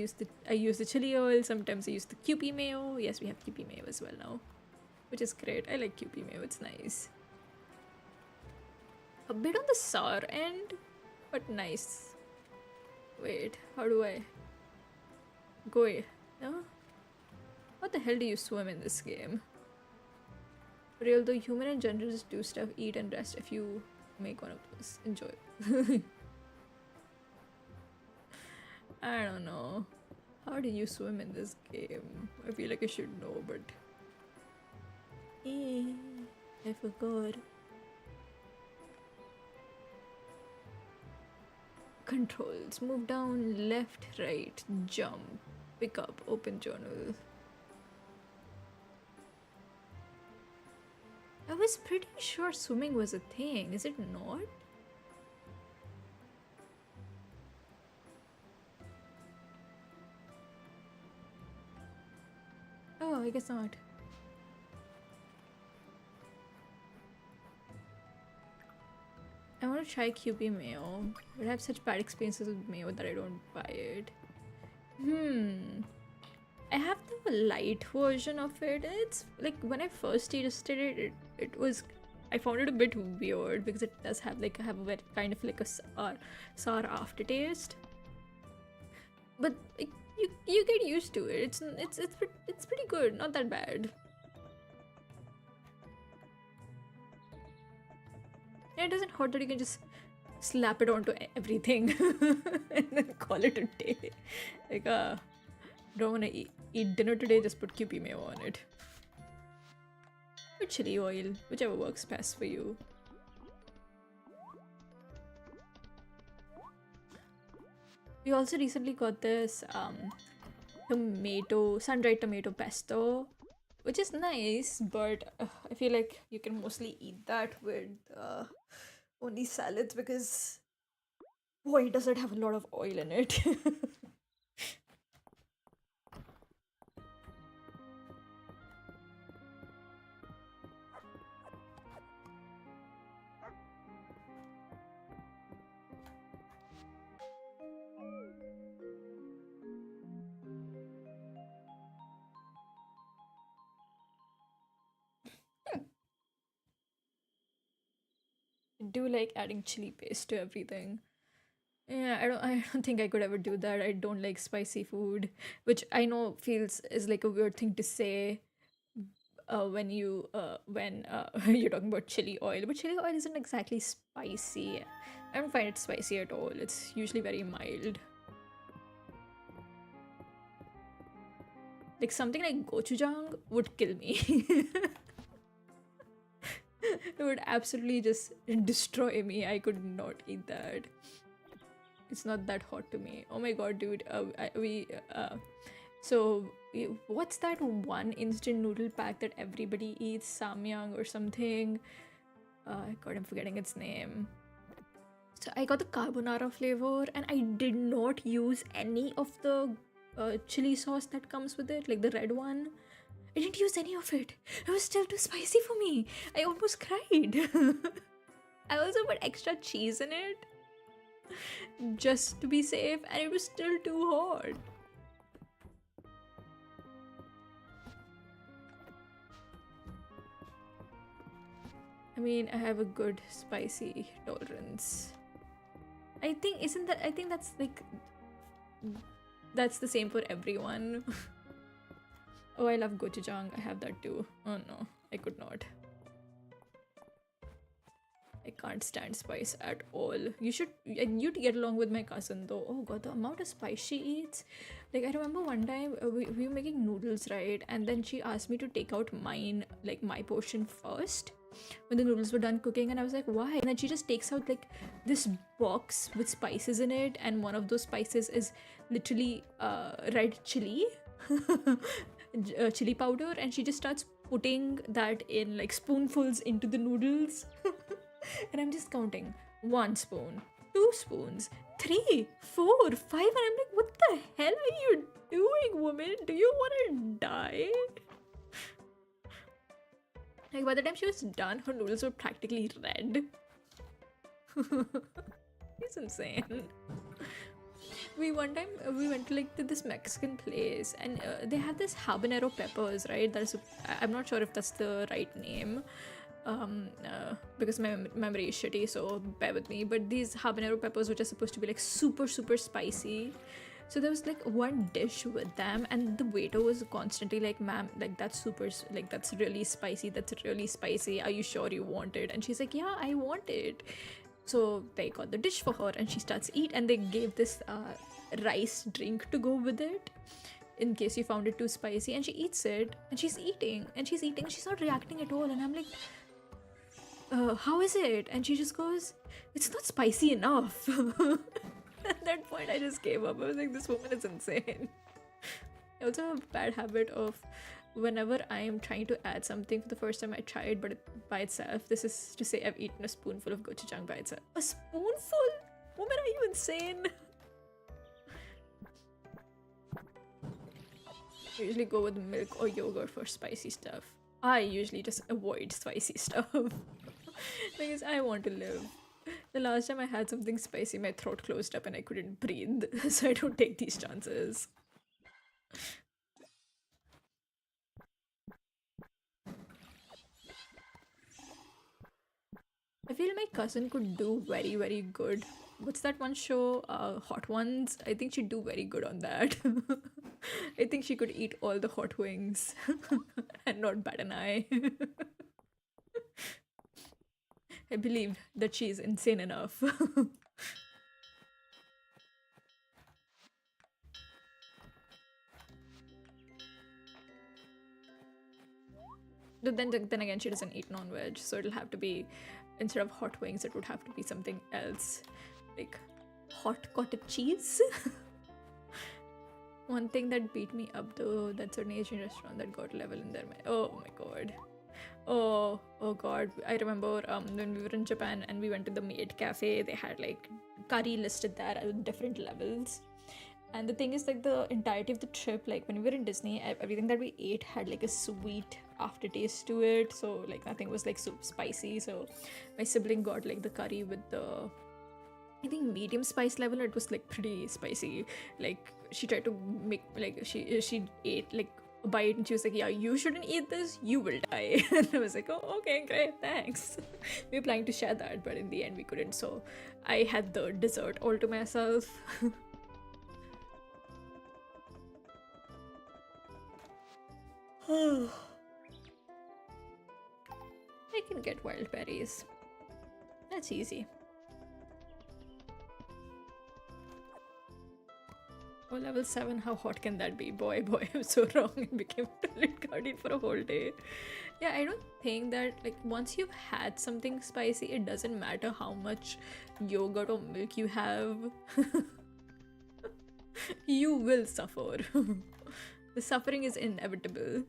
use the chili oil, sometimes I use the QP mayo. Yes, we have QP mayo as well now, which is great. I like QP mayo, it's nice. A bit on the sour end, but nice. Wait, how do I go? No? What the hell do you swim in this game? Real though, human in general just do stuff, eat and rest. If you make one of those, enjoy. I don't know. How do you swim in this game? I feel like I should know, but I forgot. Controls. Move down, left, right, jump, pick up, open journal. I was pretty sure swimming was a thing, is it not? Oh, I guess not. I want to try QB mayo, but I have such bad experiences with mayo that I don't buy it. I have the light version of it. It's like when I first tasted it, it was, I found it a bit weird because it does have a very kind of like a sour aftertaste. But like, you get used to it. It's pretty good, not that bad. And it doesn't hurt that you can just slap it onto everything and then call it a day. Like, don't wanna eat dinner today, just put QP mayo on it. Or chili oil, whichever works best for you. We also recently got this sun-dried tomato pesto, which is nice, but I feel like you can mostly eat that with only salads because boy, does it have a lot of oil in it. I do like adding chili paste to everything. Yeah, I don't think I could ever do that. I don't like spicy food, which I know feels is like a weird thing to say when you're talking about chili oil, but chili oil isn't exactly spicy. I don't find it spicy at all. It's usually very mild. Like something like gochujang would kill me. It would absolutely just destroy me. I could not eat that. It's not that hot to me. Oh my god, dude. So what's that one instant noodle pack that everybody eats? Samyang or something? God, I'm forgetting its name. So I got the carbonara flavor, and I did not use any of the chili sauce that comes with it, like the red one. I didn't use any of it. It was still too spicy for me. I almost cried. I also put extra cheese in it just to be safe, and it was still too hot. I mean, I have a good spicy tolerance. I think isn't that I think that's like that's the same for everyone. Oh, I love gochujang. I have that too. Oh no, I could not. I can't stand spice at all. You'd get along with my cousin though. Oh god, the amount of spice she eats. Like I remember one time we were making noodles, right? And then she asked me to take out my portion first when the noodles were done cooking, and I was like, why? And then she just takes out like this box with spices in it, and one of those spices is literally red chili. Chili powder, and she just starts putting that in like spoonfuls into the noodles. And I'm just counting 1 spoon, 2 spoons, 3, 4, 5, and I'm like, what the hell are you doing, woman? Do you want to die? Like by the time she was done, her noodles were practically red. It's insane. We one time we went to this Mexican place, and they have this habanero peppers, right? I'm not sure if that's the right name, because my memory is shitty, so bear with me. But these habanero peppers, which are supposed to be like super super spicy, so there was like one dish with them, and the waiter was constantly like, "Ma'am, like that's really spicy. That's really spicy. Are you sure you want it?" And she's like, "Yeah, I want it." So they got the dish for her, and she starts eat, and they gave this rice drink to go with it in case you found it too spicy, and she eats it, and she's eating, she's not reacting at all, and I'm like, how is it? And she just goes, it's not spicy enough. At that point I just gave up. I was like, this woman is insane. I also have a bad habit of whenever I am trying to add something for the first time I try it, but by itself, this is to say I've eaten a spoonful of gochujang by itself. A spoonful? Woman, are you insane? I usually go with milk or yogurt for spicy stuff. I usually just avoid spicy stuff because I want to live. The last time I had something spicy, my throat closed up and I couldn't breathe, so I don't take these chances. I feel my cousin could do very, very good what's that one show? Hot Ones. I think she'd do very good on that. I think she could eat all the hot wings and not bat an eye. I believe that she is insane enough. But then again, she doesn't eat non-veg, so it'll have to be, instead of hot wings, it would have to be something else, like hot cottage cheese. One thing that beat me up though, that certain Asian restaurant that got level in there. Oh my god. Oh god. I remember when we were in Japan and we went to the maid cafe, they had like curry listed there at different levels. And the thing is, like, the entirety of the trip, like when we were in Disney, everything that we ate had like a sweet aftertaste to it. So like nothing was like super spicy. So my sibling got like the curry with the, I think, medium spice level. It was like pretty spicy. Like she tried to make, like, she ate like a bite and she was like, yeah, you shouldn't eat this, you will die. And I was like, oh, okay, great, thanks. We were planning to share that, but in the end we couldn't. So I had the dessert all to myself. I can get wild berries. That's easy. Oh, level 7, how hot can that be? Boy, I'm so wrong. I became a toilet guardian for a whole day. Yeah, I don't think that, like, once you've had something spicy, it doesn't matter how much yogurt or milk you have. You will suffer. The suffering is inevitable.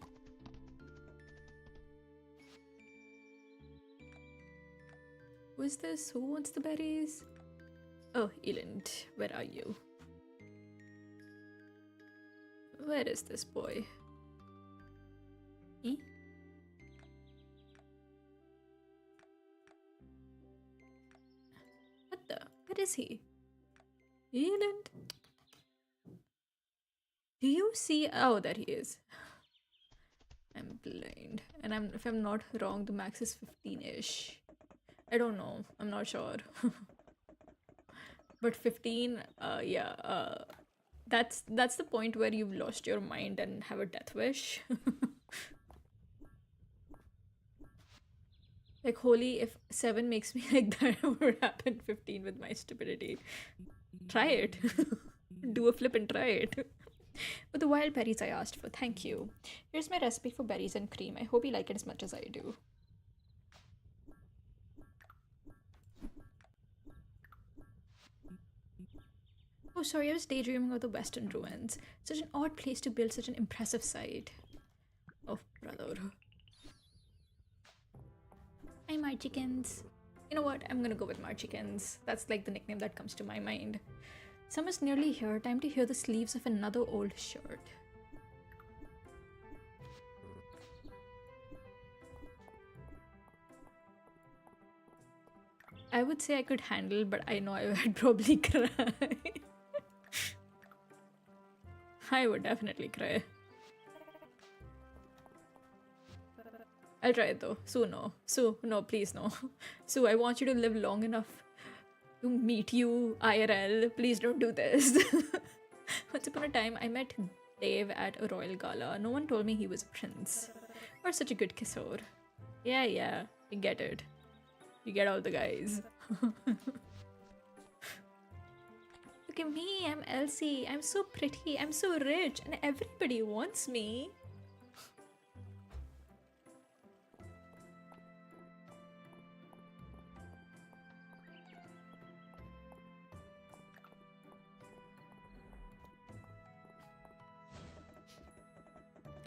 Who is this? Who wants the berries? Oh, Eland, where are you? Where is this boy? Eh? What the? Where is he? Eland? Do you see? Oh, there he is. I'm blind. And if I'm not wrong, the max is 15-ish. I don't know. I'm not sure. But 15, yeah, that's the point where you've lost your mind and have a death wish. Like, holy, if 7 makes me like that, what would happen 15 with my stupidity? Try it. Do a flip and try it. But the wild berries I asked for, thank you. Here's my recipe for berries and cream. I hope you like it as much as I do. Oh, sorry, I was daydreaming of the Western ruins. Such an odd place to build such an impressive site. Oh, brother. Hi, Marchikins. You know what? I'm gonna go with Marchikins. That's like the nickname that comes to my mind. Summer's nearly here. Time to hear the sleeves of another old shirt. I would say I could handle, but I know I would probably cry. I would definitely cry. I'll try it though. Sue, no. Sue, no, please no. Sue, I want you to live long enough to meet you IRL. Please don't do this. Once upon a time, I met Dave at a royal gala. No one told me he was a prince. Or such a good kisser. Yeah, you get it. You get all the guys. Look at me, I'm Elsie. I'm so pretty, I'm so rich, and everybody wants me.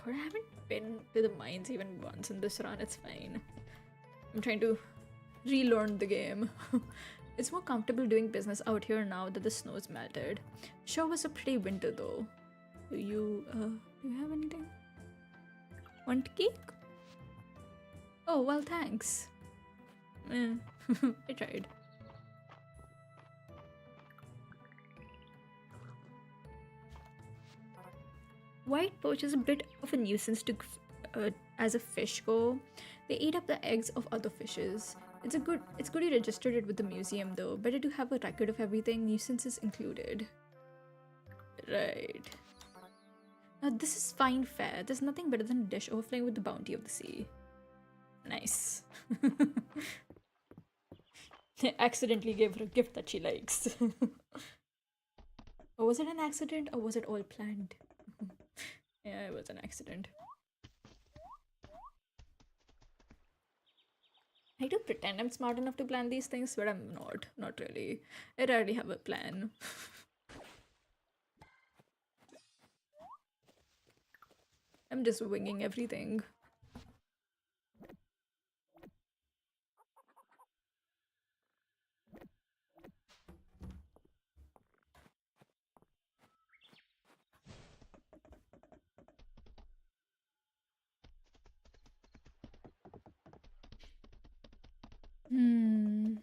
God, I haven't been to the mines even once in this run, it's fine. I'm trying to relearn the game. It's more comfortable doing business out here now that the snow's melted. Sure was a pretty winter though. Do you have anything? Want cake? Oh, well, thanks. I tried. White perch is a bit of a nuisance to as a fish go. They eat up the eggs of other fishes. It's good you registered it with the museum though. Better to have a record of everything, nuisances included. Right. Now this is fine fare. There's nothing better than a dish overflowing with the bounty of the sea. Nice. I accidentally gave her a gift that she likes. Or was it an accident or was it all planned? Yeah, it was an accident. I do pretend I'm smart enough to plan these things, but I'm not. Not really. I already have a plan. I'm just winging everything. Hmm.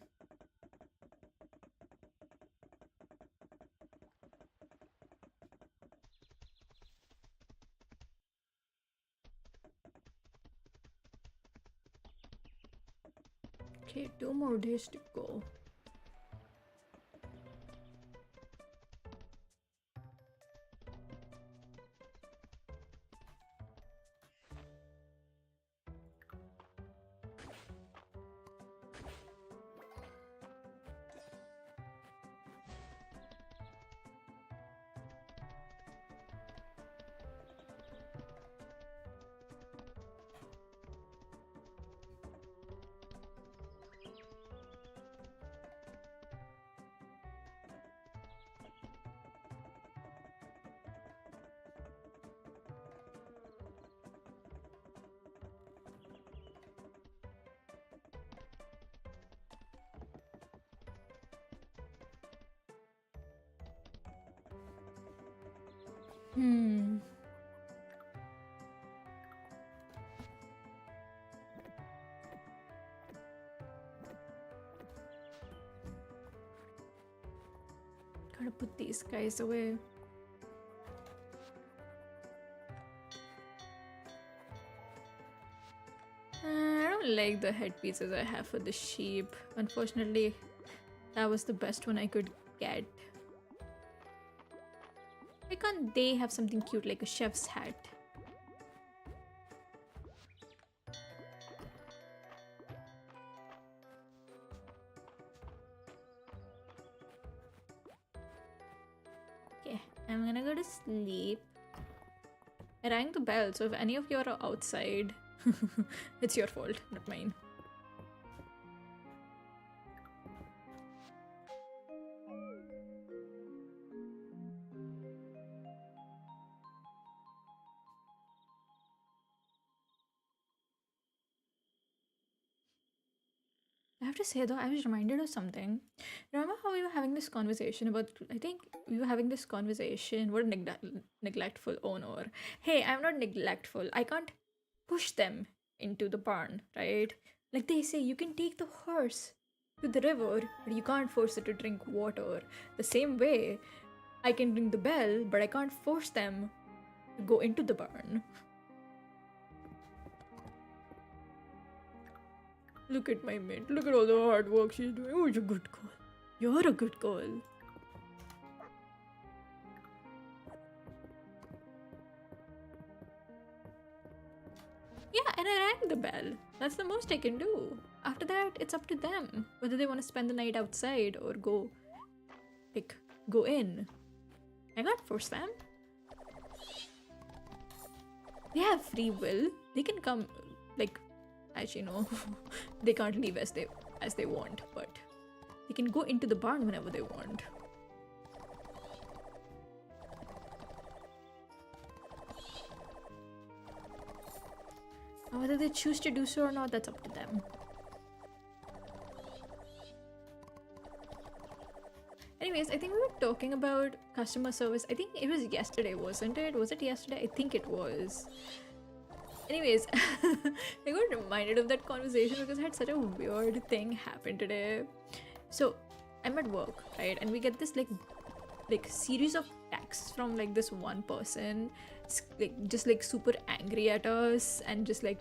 Okay, 2 more days to go. Hmm. Gotta put these guys away. I don't like the headpieces I have for the sheep. Unfortunately, that was the best one I could get. Why can't they have something cute like a chef's hat? Okay, I'm gonna go to sleep. I rang the bell, so if any of you are outside, it's your fault, not mine. I have to say though, I was reminded of something. Remember how we were having this conversation about? I think we were having this conversation. What neglectful owner? Hey, I'm not neglectful. I can't push them into the barn, right? Like they say, you can take the horse to the river, but you can't force it to drink water. The same way, I can ring the bell, but I can't force them to go into the barn. Look at my mate. Look at all the hard work she's doing. Oh, you're a good girl. You're a good girl. Yeah, and I rang the bell. That's the most I can do. After that, it's up to them whether they want to spend the night outside or go in. I can't force them. They have free will. They can come, actually no, they can't leave as they want, but they can go into the barn whenever they want. Whether they choose to do so or not, that's up to them. Anyways, I think we were talking about customer service. I think it was yesterday, wasn't it? Was it yesterday? I think it was. Anyways, I got reminded of that conversation because I had such a weird thing happen today. So I'm at work, right? And we get this like series of texts from like this one person, like just like super angry at us and just like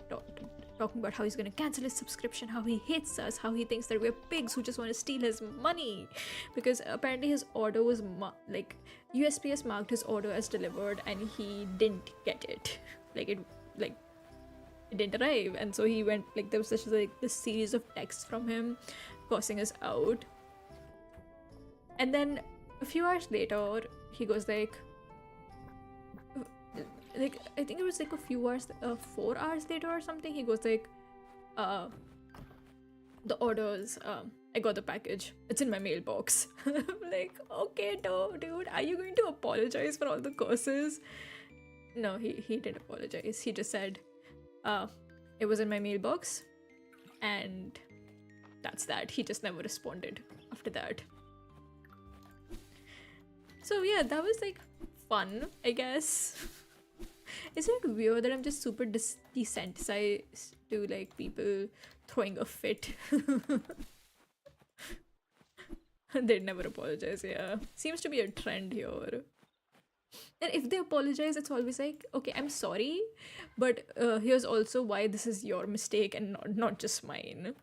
talking about how he's going to cancel his subscription, how he hates us, how he thinks that we're pigs who just want to steal his money, because apparently his order was like USPS marked his order as delivered and he didn't get it. It didn't arrive, and so he went, like, there was such like this series of texts from him cursing us out. And then a few hours later he goes like I think it was like a few hours, 4 hours later or something, he goes like, the orders, I got the package, it's in my mailbox. I'm like, okay, dude, are you going to apologize for all the curses? No, he didn't apologize. He just said, it was in my mailbox, and that's that. He just never responded after that. So yeah, that was like fun, I guess. Isn't it weird that I'm just super desensitized to like people throwing a fit? They'd never apologize. Yeah, seems to be a trend here. And if they apologize, it's always like, okay, I'm sorry, but here's also why this is your mistake and not just mine.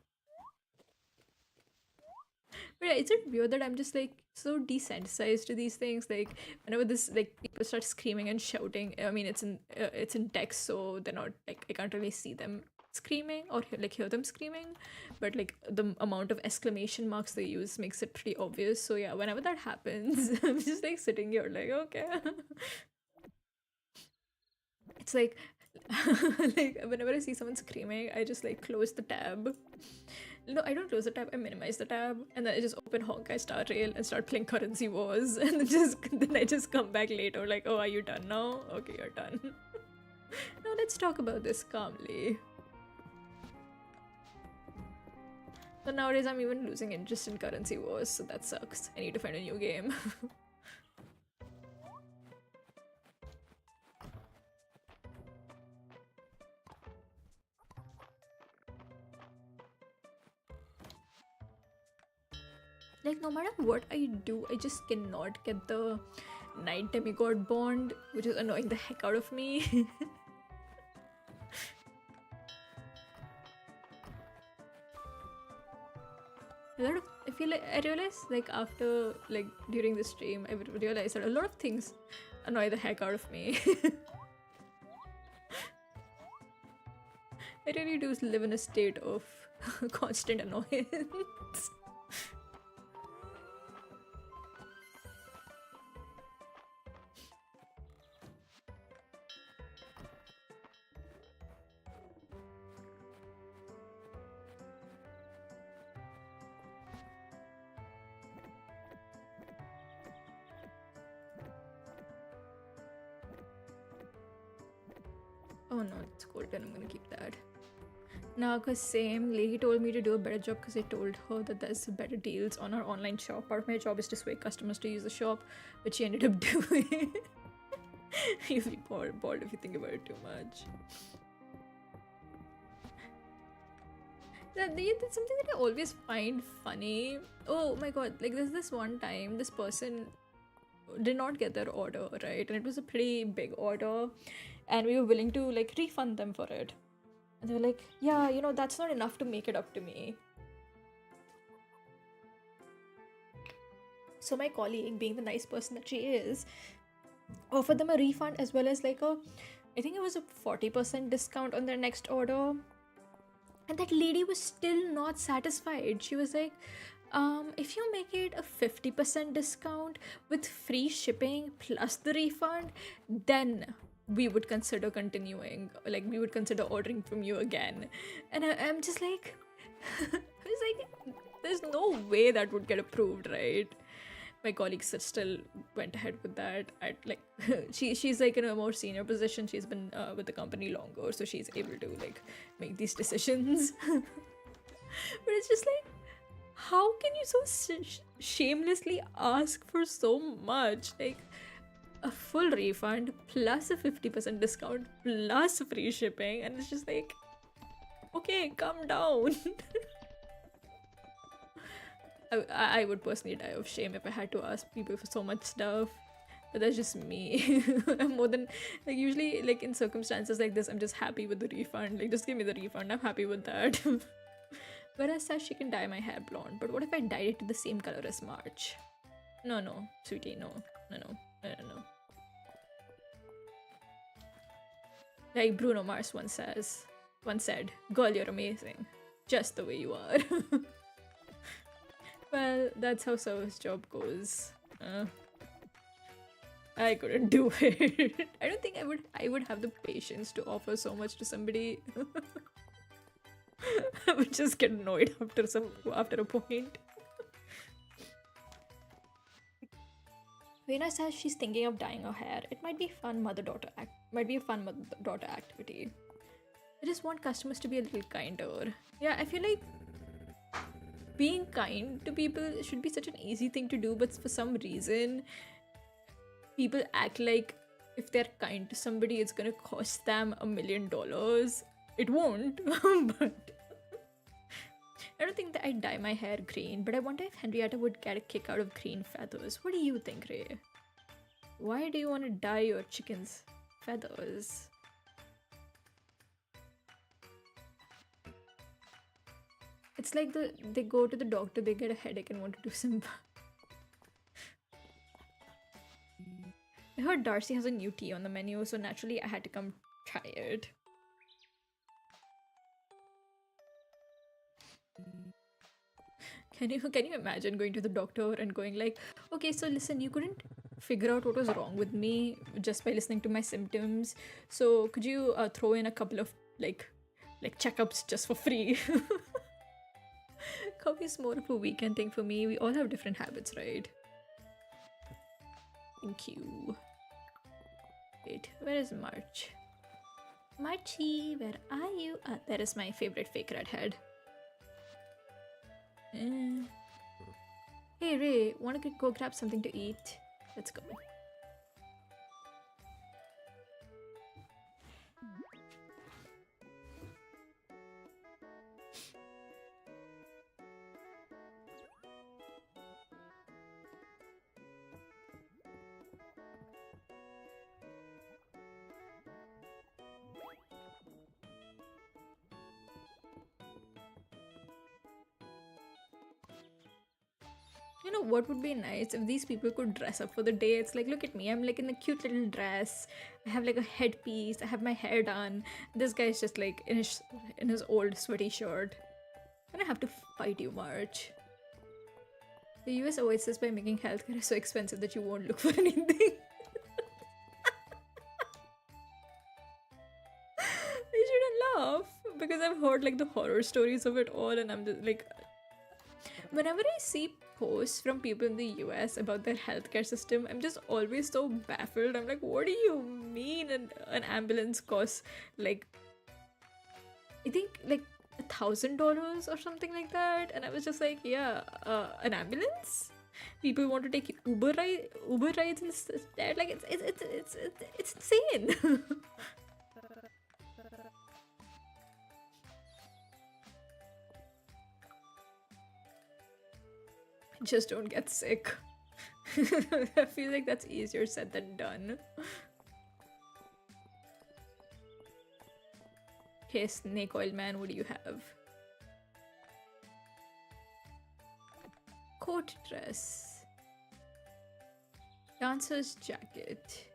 But yeah, is it weird that I'm just like so desensitized to these things? Like whenever this, like, people start screaming and shouting, I mean, it's in text, so they're not like, I can't really see them screaming or hear them screaming, but like the amount of exclamation marks they use makes it pretty obvious. So yeah, whenever that happens, I'm just like sitting here like, okay. It's like like whenever I see someone screaming, I just like close the tab. No, I don't close the tab, I minimize the tab, and then I just open Honkai Star Rail and start playing Currency Wars, and then I just come back later like, oh, are you done now? Okay, you're done. Now let's talk about this calmly. So nowadays I'm even losing interest in Currency Wars, so that sucks. I need to find a new game. Like, no matter what I do, I just cannot get the Knight Demigod bond, which is annoying the heck out of me. I feel like I realized, like, after, like, during the stream, I realized that a lot of things annoy the heck out of me. I really do live in a state of constant annoyance. Oh no, it's golden. I'm gonna keep that. Nah, cause same lady told me to do a better job because I told her that there's better deals on our online shop. Part of my job is to sway customers to use the shop, which she ended up doing. You'll be bored if you think about it too much. That's something that I always find funny. Oh my god, like there's this one time this person did not get their order, right? And it was a pretty big order, and we were willing to like refund them for it. And they were like, yeah, you know, that's not enough to make it up to me. So my colleague, being the nice person that she is, offered them a refund as well as like I think it was a 40% discount on their next order. And that lady was still not satisfied. She was like, if you make it a 50% discount with free shipping plus the refund, then we would consider continuing, like we would consider ordering from you again. And I'm just like, I was like, there's no way that would get approved, right? My colleagues still went ahead with that. She's like in a more senior position. She's been with the company longer, so she's able to like make these decisions. But it's just like, how can you so shamelessly ask for so much? Like a full refund plus a 50% discount plus free shipping, and it's just like, okay, calm down. I would personally die of shame if I had to ask people for so much stuff. But that's just me. I'm more than like usually like in circumstances like this, I'm just happy with the refund. Like just give me the refund. I'm happy with that. Whereas says she can dye my hair blonde, but what if I dyed it to the same color as March? No, no, sweetie, no, no, no, no, no, no. Like Bruno Mars once said, "Girl, you're amazing, just the way you are." Well, that's how service job goes. I couldn't do it. I don't think I would have the patience to offer so much to somebody. I would just get annoyed after a point. Vena says she's thinking of dyeing her hair. It might be a fun mother-daughter activity. I just want customers to be a little kinder. Yeah, I feel like being kind to people should be such an easy thing to do, but for some reason people act like if they're kind to somebody it's gonna cost them $1 million. It won't. But I don't think that I'd dye my hair green, but I wonder if Henrietta would get a kick out of green feathers. What do you think, Ray? Why do you want to dye your chicken's feathers? It's like they go to the doctor, they get a headache and want to do some... I heard Darcy has a new tea on the menu, so naturally I had to come try it. Can you imagine going to the doctor and going like, okay, so listen, you couldn't figure out what was wrong with me just by listening to my symptoms, so could you throw in a couple of like checkups just for free? Coffee is more of a weekend thing for me. We all have different habits, right? Thank you. Wait, where is March? Marchie, where are you? That is my favorite fake redhead. Hey Ray, wanna go grab something to eat? Let's go. You know what would be nice if these people could dress up for the day? It's like, look at me, I'm like in a cute little dress. I have like a headpiece. I have my hair done. This guy's just like in his old sweaty shirt. I'm gonna have to fight you, March. The US avoids this by making healthcare so expensive that you won't look for anything. I shouldn't laugh because I've heard like the horror stories of it all, and I'm just like, whenever I see posts from people in the US about their healthcare system, I'm just always so baffled. I'm like, what do you mean an ambulance costs like, I think like $1,000 or something like that? And I was just like, yeah, an ambulance? People want to take Uber rides instead. Like it's insane. Just don't get sick. I feel like that's easier said than done. Okay, snake oil man, what do you have? Coat dress. Dancer's jacket.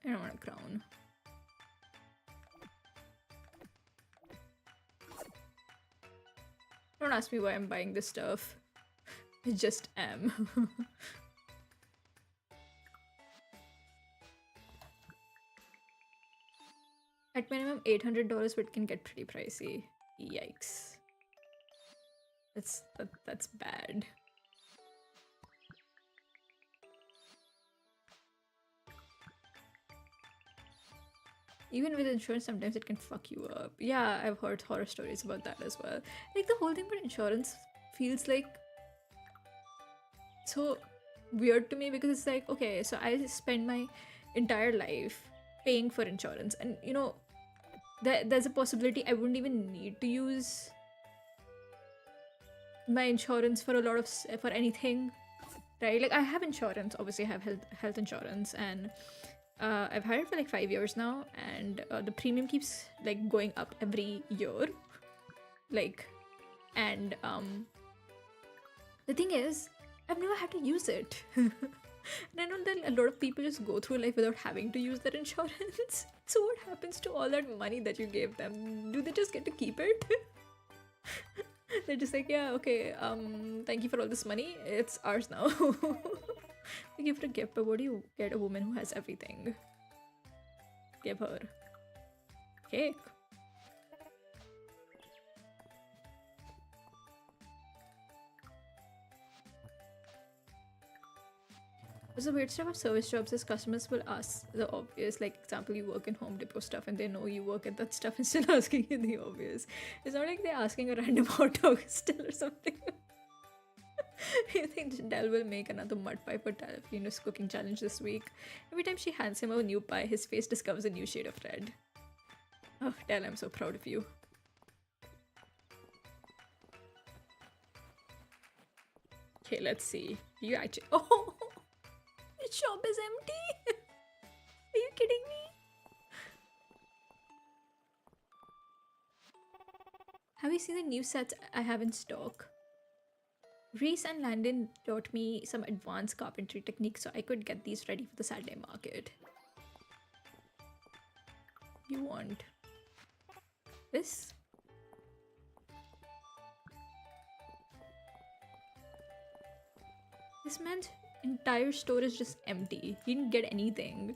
I don't want a crown. Don't ask me why I'm buying this stuff. I just am. At minimum $800, but it can get pretty pricey. Yikes. That's bad. Even with insurance, sometimes it can fuck you up. Yeah, I've heard horror stories about that as well. Like, the whole thing about insurance feels like so weird to me because it's like, okay, so I spend my entire life paying for insurance, and you know, there's a possibility I wouldn't even need to use my insurance for a lot of for anything, right? Like I have insurance, obviously I have health insurance, and I've had it for like 5 years now, and the premium keeps like going up every year, like, and the thing is, I've never had to use it. And I know that a lot of people just go through life without having to use their insurance. So what happens to all that money that you gave them? Do they just get to keep it? They're just like, yeah, okay, thank you for all this money. It's ours now. We give it a gift, but what do you get a woman who has everything? Give her cake. So weird stuff of service jobs is customers will ask the obvious, like example, you work in Home Depot stuff and they know you work at that stuff and still asking you the obvious. It's not like they're asking a random hot dog still or something. You think Del will make another mud pie for Delphina's cooking challenge this week? Every time she hands him a new pie, his face discovers a new shade of red. Oh, Del, I'm so proud of you. Okay, let's see. You actually... Oh! The shop is empty! Are you kidding me? Have you seen the new sets I have in stock? Reese and Landon taught me some advanced carpentry techniques so I could get these ready for the Saturday market. You want this? This man's entire store is just empty. He didn't get anything.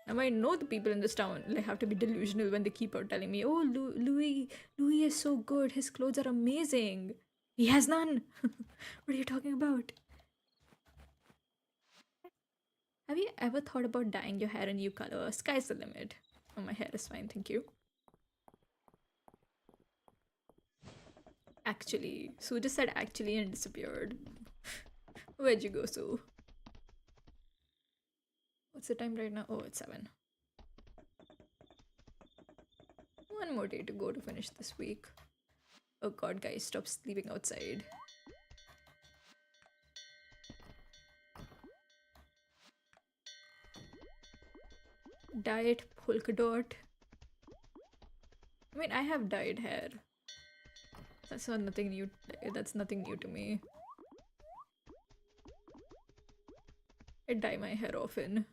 Now I know the people in this town like have to be delusional when they keep on telling me, "Oh, Louis is so good. His clothes are amazing. He has none." What are you talking about? Have you ever thought about dyeing your hair a new color? Sky's the limit. Oh, my hair is fine, thank you. Actually, Sue just said actually and disappeared. Where'd you go, Sue? What's the time right now? Oh, it's 7. One more day to go to finish this week. Oh god, guys, stop sleeping outside. Diet polka dot. I mean, I have dyed hair. That's not nothing new. That's nothing new to me. I dye my hair often.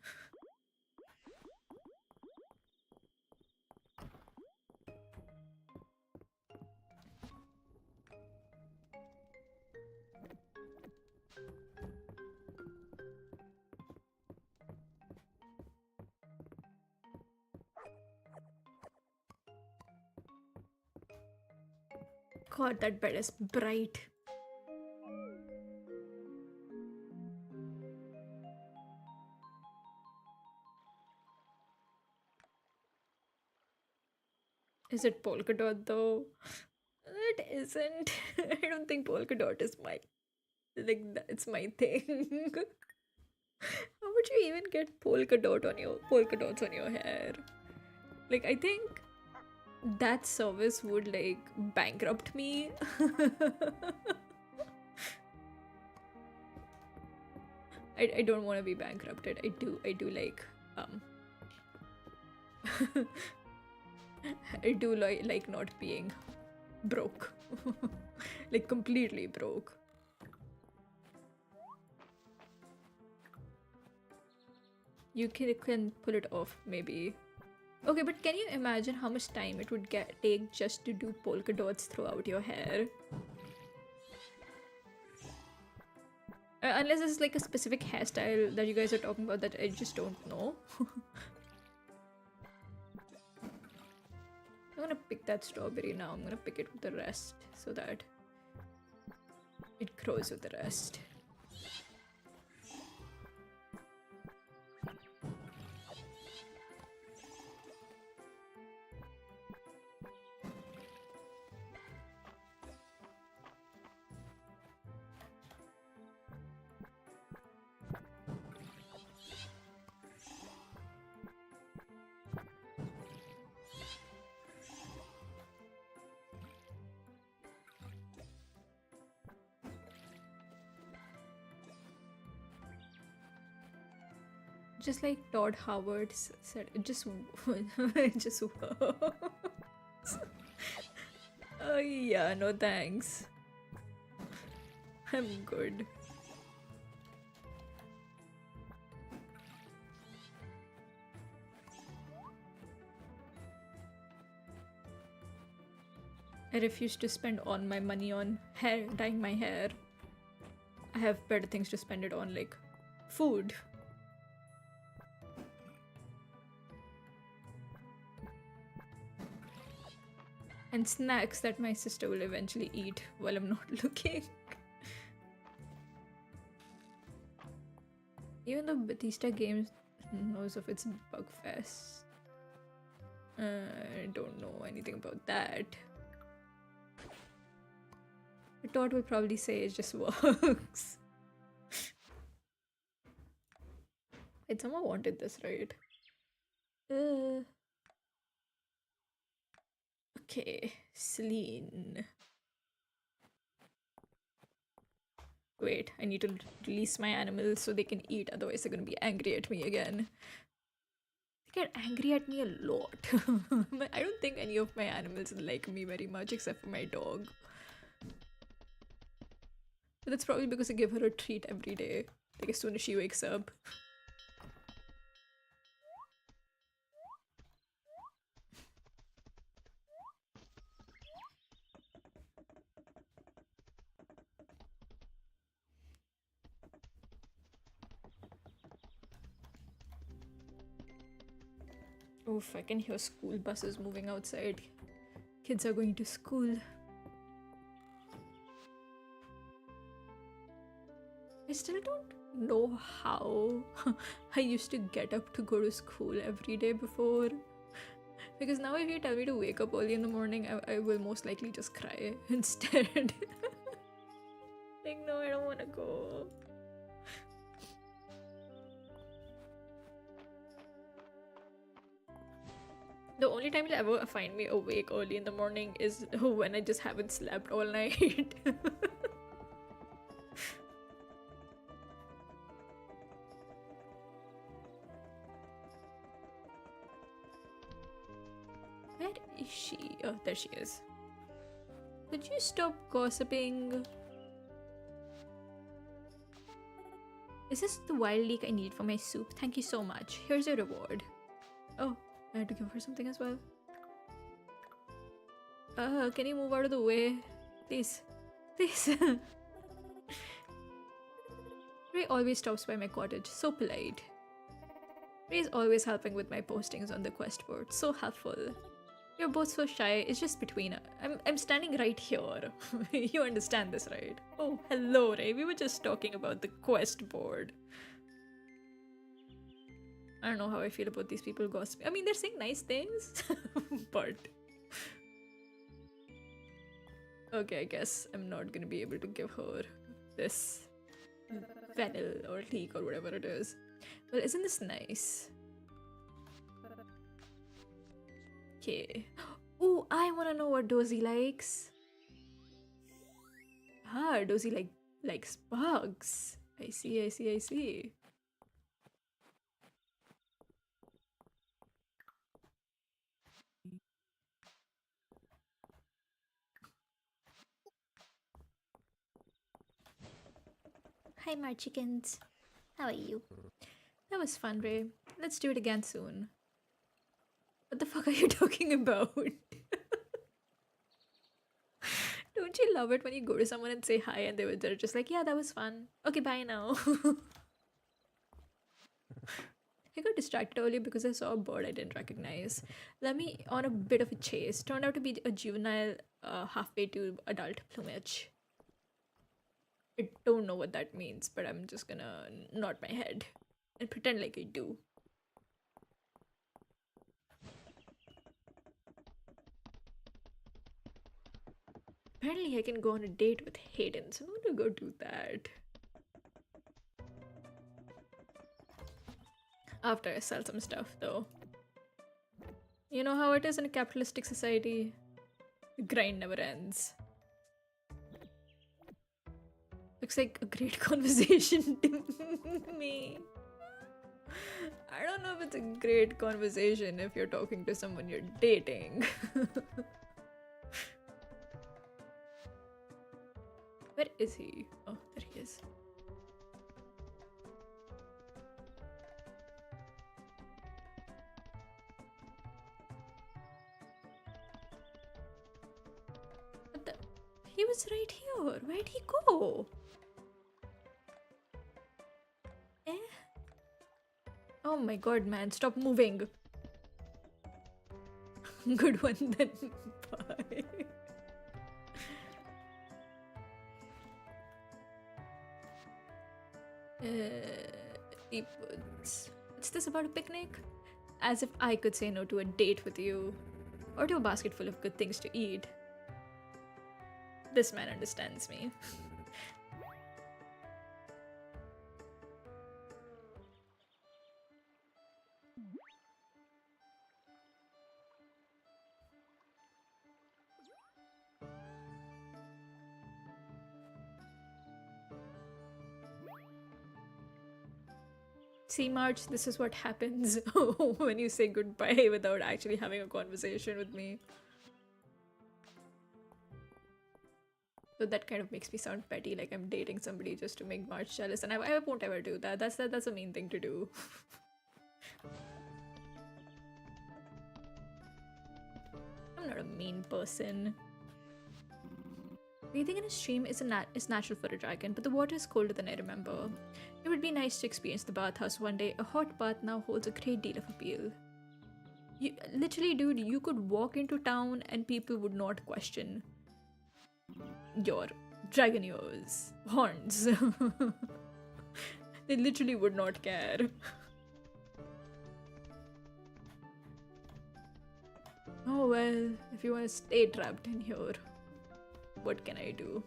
God, that bed is bright. Is it polka dot though? It isn't. I don't think polka dot is my like it's my thing. How would you even get polka dots on your hair? Like I think that service would like bankrupt me. I don't want to be bankrupted. I do like I do like not being broke. Like completely broke. You can pull it off maybe. Okay, but can you imagine how much time it would take just to do polka dots throughout your hair? Unless it's like a specific hairstyle that you guys are talking about that I just don't know. I'm gonna pick that strawberry now. I'm gonna pick it with the rest so that it grows with the rest. Just like Todd Howard said, it just it just works. Oh yeah, no thanks. I'm good. I refuse to spend all my money on hair, dyeing my hair. I have better things to spend it on, like food. And snacks that my sister will eventually eat while I'm not looking. Even though Bethesda Games knows of its bug fest, I don't know anything about that. Todd will probably say it just works. Wait, someone wanted this, right? Okay, Celine. Wait, I need to release my animals so they can eat, otherwise they're gonna be angry at me again. They get angry at me a lot. But I don't think any of my animals like me very much except for my dog. But that's probably because I give her a treat every day, like as soon as she wakes up. Oof, I can hear school buses moving outside. Kids are going to school. I still don't know how I used to get up to go to school every day before. Because now if you tell me to wake up early in the morning, I will most likely just cry instead. Like, no, I don't want to go. The only time you'll ever find me awake early in the morning is when I just haven't slept all night. Where is she? Oh, there she is. Could you stop gossiping? Is this the wild leek I need for my soup? Thank you so much. Here's your reward. Oh, I had to give her something as well. Can you move out of the way? Please. Please. Ray always stops by my cottage. So polite. Ray's always helping with my postings on the quest board. So helpful. You're both so shy. It's just between us. I'm standing right here. You understand this, right? Oh, hello, Ray. We were just talking about the quest board. I don't know how I feel about these people gossiping. I mean, they're saying nice things, but... Okay, I guess I'm not gonna be able to give her this fennel or leek or whatever it is. Well, isn't this nice? Okay. Oh, I wanna know what Dozy likes. Ah, Dozy likes bugs. I see, I see, I see. Hi, my chickens. How are you? That was fun, Ray. Let's do it again soon. What the fuck are you talking about? Don't you love it when you go to someone and say hi and they're just like, yeah, that was fun. Okay, bye now. I got distracted earlier because I saw a bird I didn't recognize. Let me on a bit of a chase. Turned out to be a juvenile halfway to adult plumage. I don't know what that means, but I'm just gonna nod my head and pretend like I do. Apparently I can go on a date with Hayden, so I'm gonna go do that. After I sell some stuff, though. You know how it is in a capitalistic society? The grind never ends. Looks like a great conversation to me. I don't know if it's a great conversation if you're talking to someone you're dating. Where is he? Oh, there he is. What the? He was right here. Where'd he go? Eh? Oh my god, man, stop moving. Good one then. Bye. What's this about a picnic? As if I could say no to a date with you, or to a basket full of good things to eat. This man understands me. See, March, this is what happens when you say goodbye without actually having a conversation with me. So that kind of makes me sound petty, like I'm dating somebody just to make March jealous, and I won't ever do that. That's a mean thing to do. I'm not a mean person. Bathing in a stream is natural for a dragon, but the water is colder than I remember. It would be nice to experience the bathhouse one day. A hot bath now holds a great deal of appeal. Literally, dude, you could walk into town and people would not question your dragon ears, horns. They literally would not care. Oh well, if you want to stay trapped in here, what can I do?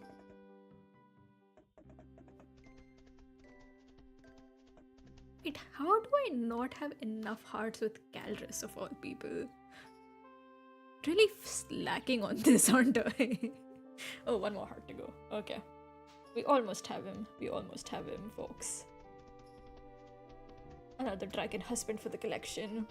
Wait, how do I not have enough hearts with Calrus of all people? Really slacking on this, aren't I? Oh, one more heart to go. Okay. We almost have him. We almost have him, folks. Another dragon husband for the collection.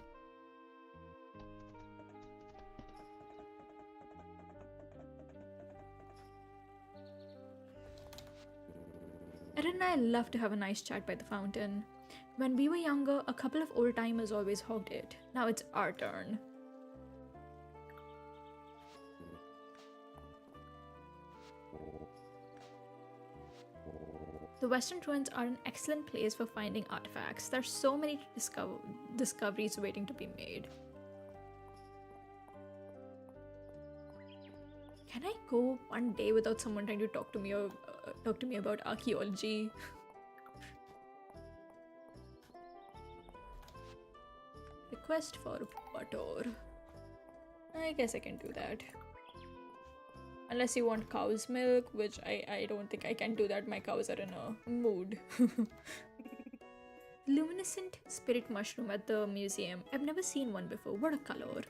Erin and I love to have a nice chat by the fountain. When we were younger, a couple of old-timers always hogged it. Now it's our turn. The Western Ruins are an excellent place for finding artifacts. There are so many discoveries waiting to be made. Can I go one day without someone trying to talk to me or talk to me about archaeology? Request for butter. I guess I can do that. Unless you want cow's milk, which I don't think I can do that. My cows are in a mood. Luminescent spirit mushroom at the museum. I've never seen one before. What a color.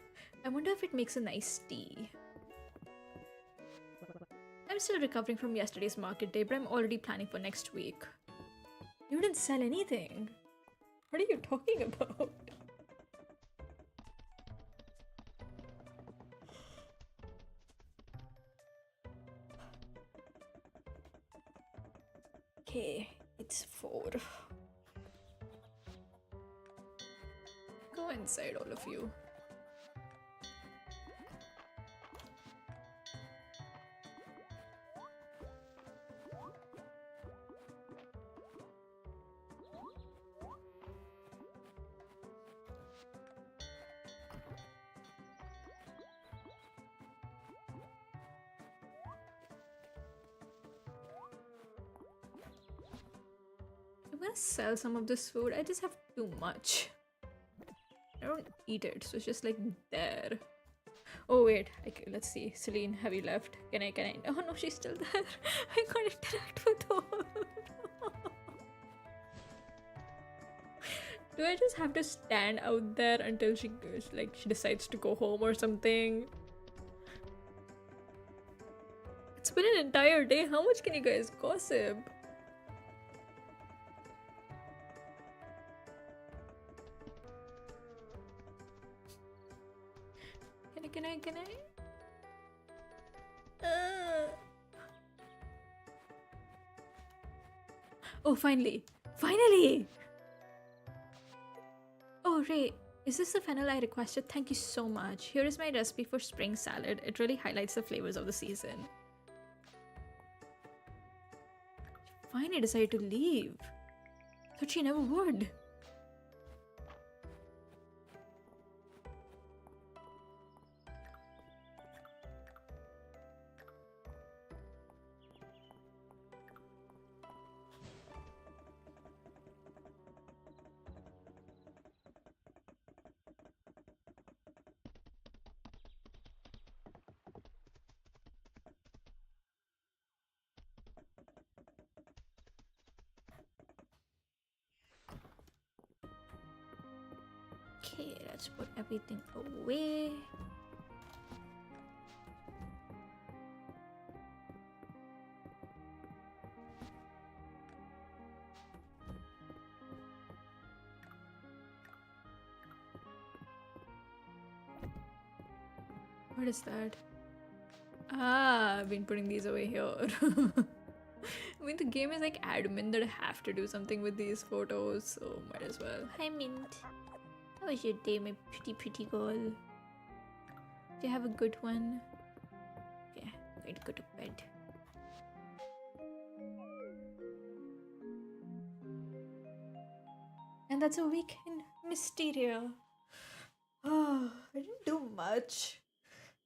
I wonder if it makes a nice tea. I'm still recovering from yesterday's market day, but I'm already planning for next week. You didn't sell anything. What are you talking about? Okay, it's 4. Go inside, all of you. I'm gonna sell some of this food. I just have too much. I don't eat it, so it's just like there. Oh wait, okay, let's see. Celine, have you left? Can I? Oh no, she's still there. I can't interact with her. Do I just have to stand out there until she goes, like she decides to go home or something? It's been an entire day. How much can you guys gossip? Can I? Oh, finally! Finally! Oh, Ray, is this the fennel I requested? Thank you so much. Here is my recipe for spring salad. It really highlights the flavors of the season. Finally decided to leave. Thought she never would. Okay, let's put everything away. What is that? Ah, I've been putting these away here. I mean, the game is like admin that I have to do something with these photos, so might as well. Hi, Mint. How was your day, my pretty girl? Do you have a good one? Yeah, I'm going to go to bed. And that's a week in Mistria. Oh, I didn't do much.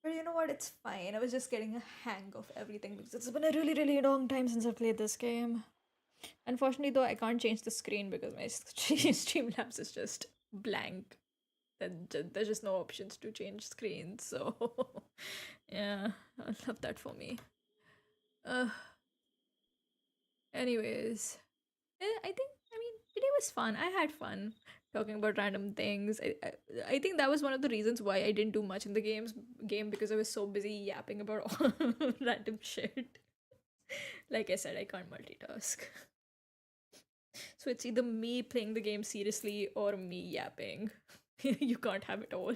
But you know what? It's fine. I was just getting a hang of everything because it's been a really long time since I played this game. Unfortunately, though, I can't change the screen because my Streamlabs is just blank. There's just no options to change screens. So, yeah, I love that for me. Uh, anyways, I mean, today was fun. I had fun talking about random things. I think that was one of the reasons why I didn't do much in the game because I was so busy yapping about all random shit. Like I said, I can't multitask. So it's either me playing the game seriously or me yapping. You can't have it all.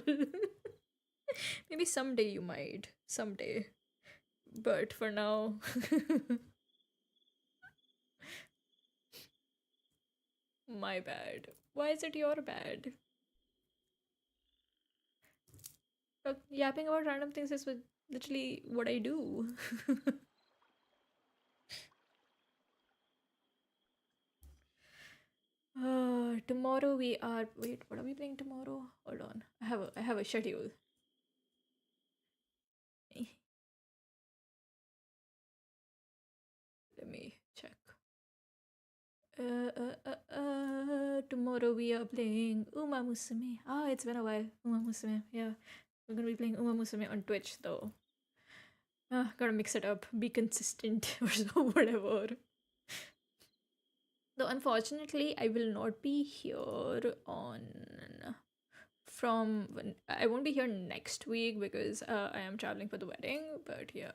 Maybe someday you might. Someday. But for now. My bad. Why is it your bad? Yapping about random things is literally what I do. Tomorrow we are. Wait, what are we playing tomorrow? Hold on. I have a schedule. Let me check. Tomorrow we are playing Uma Musume. Ah, it's been a while. Uma Musume. Yeah, we're gonna be playing Uma Musume on Twitch though. Gotta mix it up. Be consistent or so, whatever. Though unfortunately, I will not be here on I won't be here next week because I am traveling for the wedding. But yeah,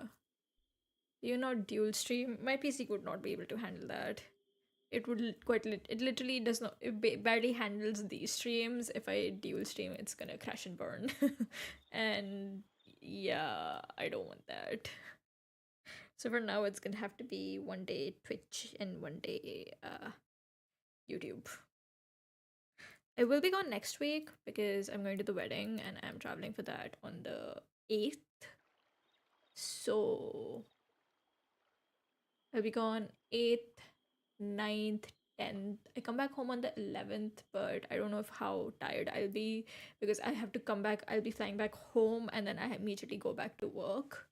you know, dual stream. My PC would not be able to handle that. It would it literally does not. It barely handles these streams. If I dual stream, it's gonna crash and burn, and yeah, I don't want that. So for now, it's gonna have to be one day Twitch and one day YouTube. I will be gone next week because I'm going to the wedding and I'm traveling for that on the 8th. So I'll be gone 8th, 9th, 10th. I come back home on the 11th, but I don't know if how tired I'll be because I have to come back. I'll be flying back home and then I immediately go back to work.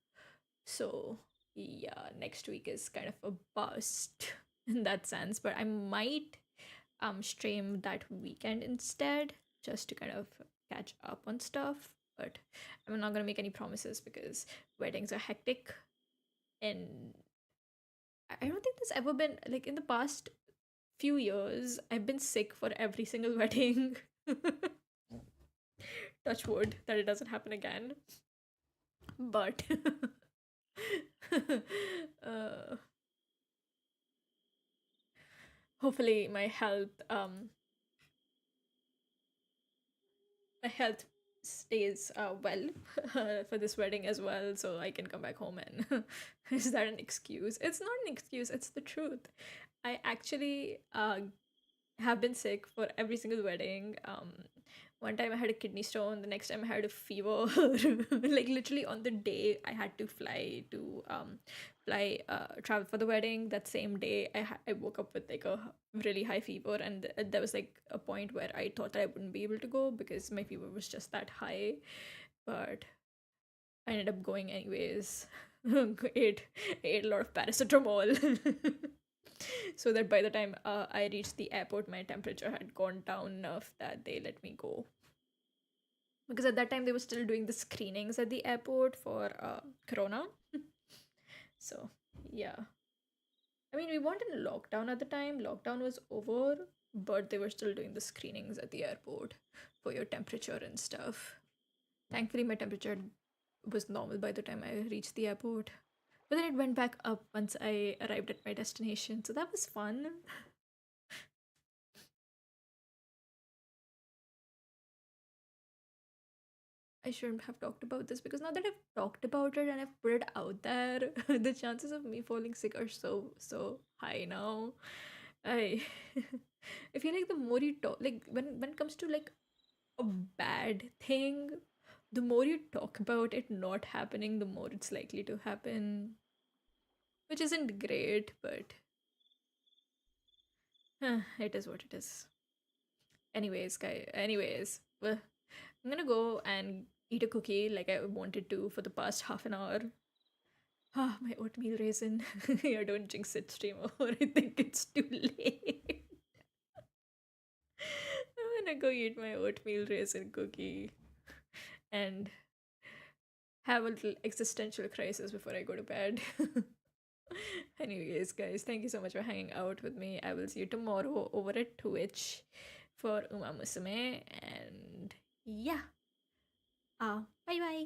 So yeah, next week is kind of a bust in that sense, but I might stream that weekend instead just to kind of catch up on stuff. But I'm not gonna make any promises because weddings are hectic, and I don't think there's ever been like in the past few years I've been sick for every single wedding. Touch wood that it doesn't happen again. But uh, hopefully my health stays well for this wedding as well, so I can come back home and is that an excuse? It's not an excuse, it's the truth. I actually have been sick for every single wedding. One time I had a kidney stone. The next time I had a fever. Like literally on the day I had to travel for the wedding. That same day, I woke up with like a really high fever, and there was like a point where I thought that I wouldn't be able to go because my fever was just that high. But I ended up going anyways. ate ate a lot of paracetamol. So that by the time I reached the airport, my temperature had gone down enough that they let me go. Because at that time they were still doing the screenings at the airport for Corona. So yeah, I mean we weren't in lockdown at the time. Lockdown was over, but they were still doing the screenings at the airport for your temperature and stuff. Thankfully, my temperature was normal by the time I reached the airport. But then it went back up once I arrived at my destination, so that was fun. I shouldn't have talked about this because now that I've talked about it and I've put it out there, the chances of me falling sick are so high now. I I feel like the more you talk, like when it comes to like a bad thing, the more you talk about it not happening, the more it's likely to happen, which isn't great, but it is what it is. Anyways, guy. Anyways, well, I'm gonna go and eat a cookie like I wanted to for the past half an hour. Ah, my oatmeal raisin. Yeah, don't jinx it, streamer. I think it's too late. I'm gonna go eat my oatmeal raisin cookie and have a little existential crisis before I go to bed. Anyways, guys, thank you so much for hanging out with me. I will see you tomorrow over at Twitch for Uma Musume. And yeah, bye bye.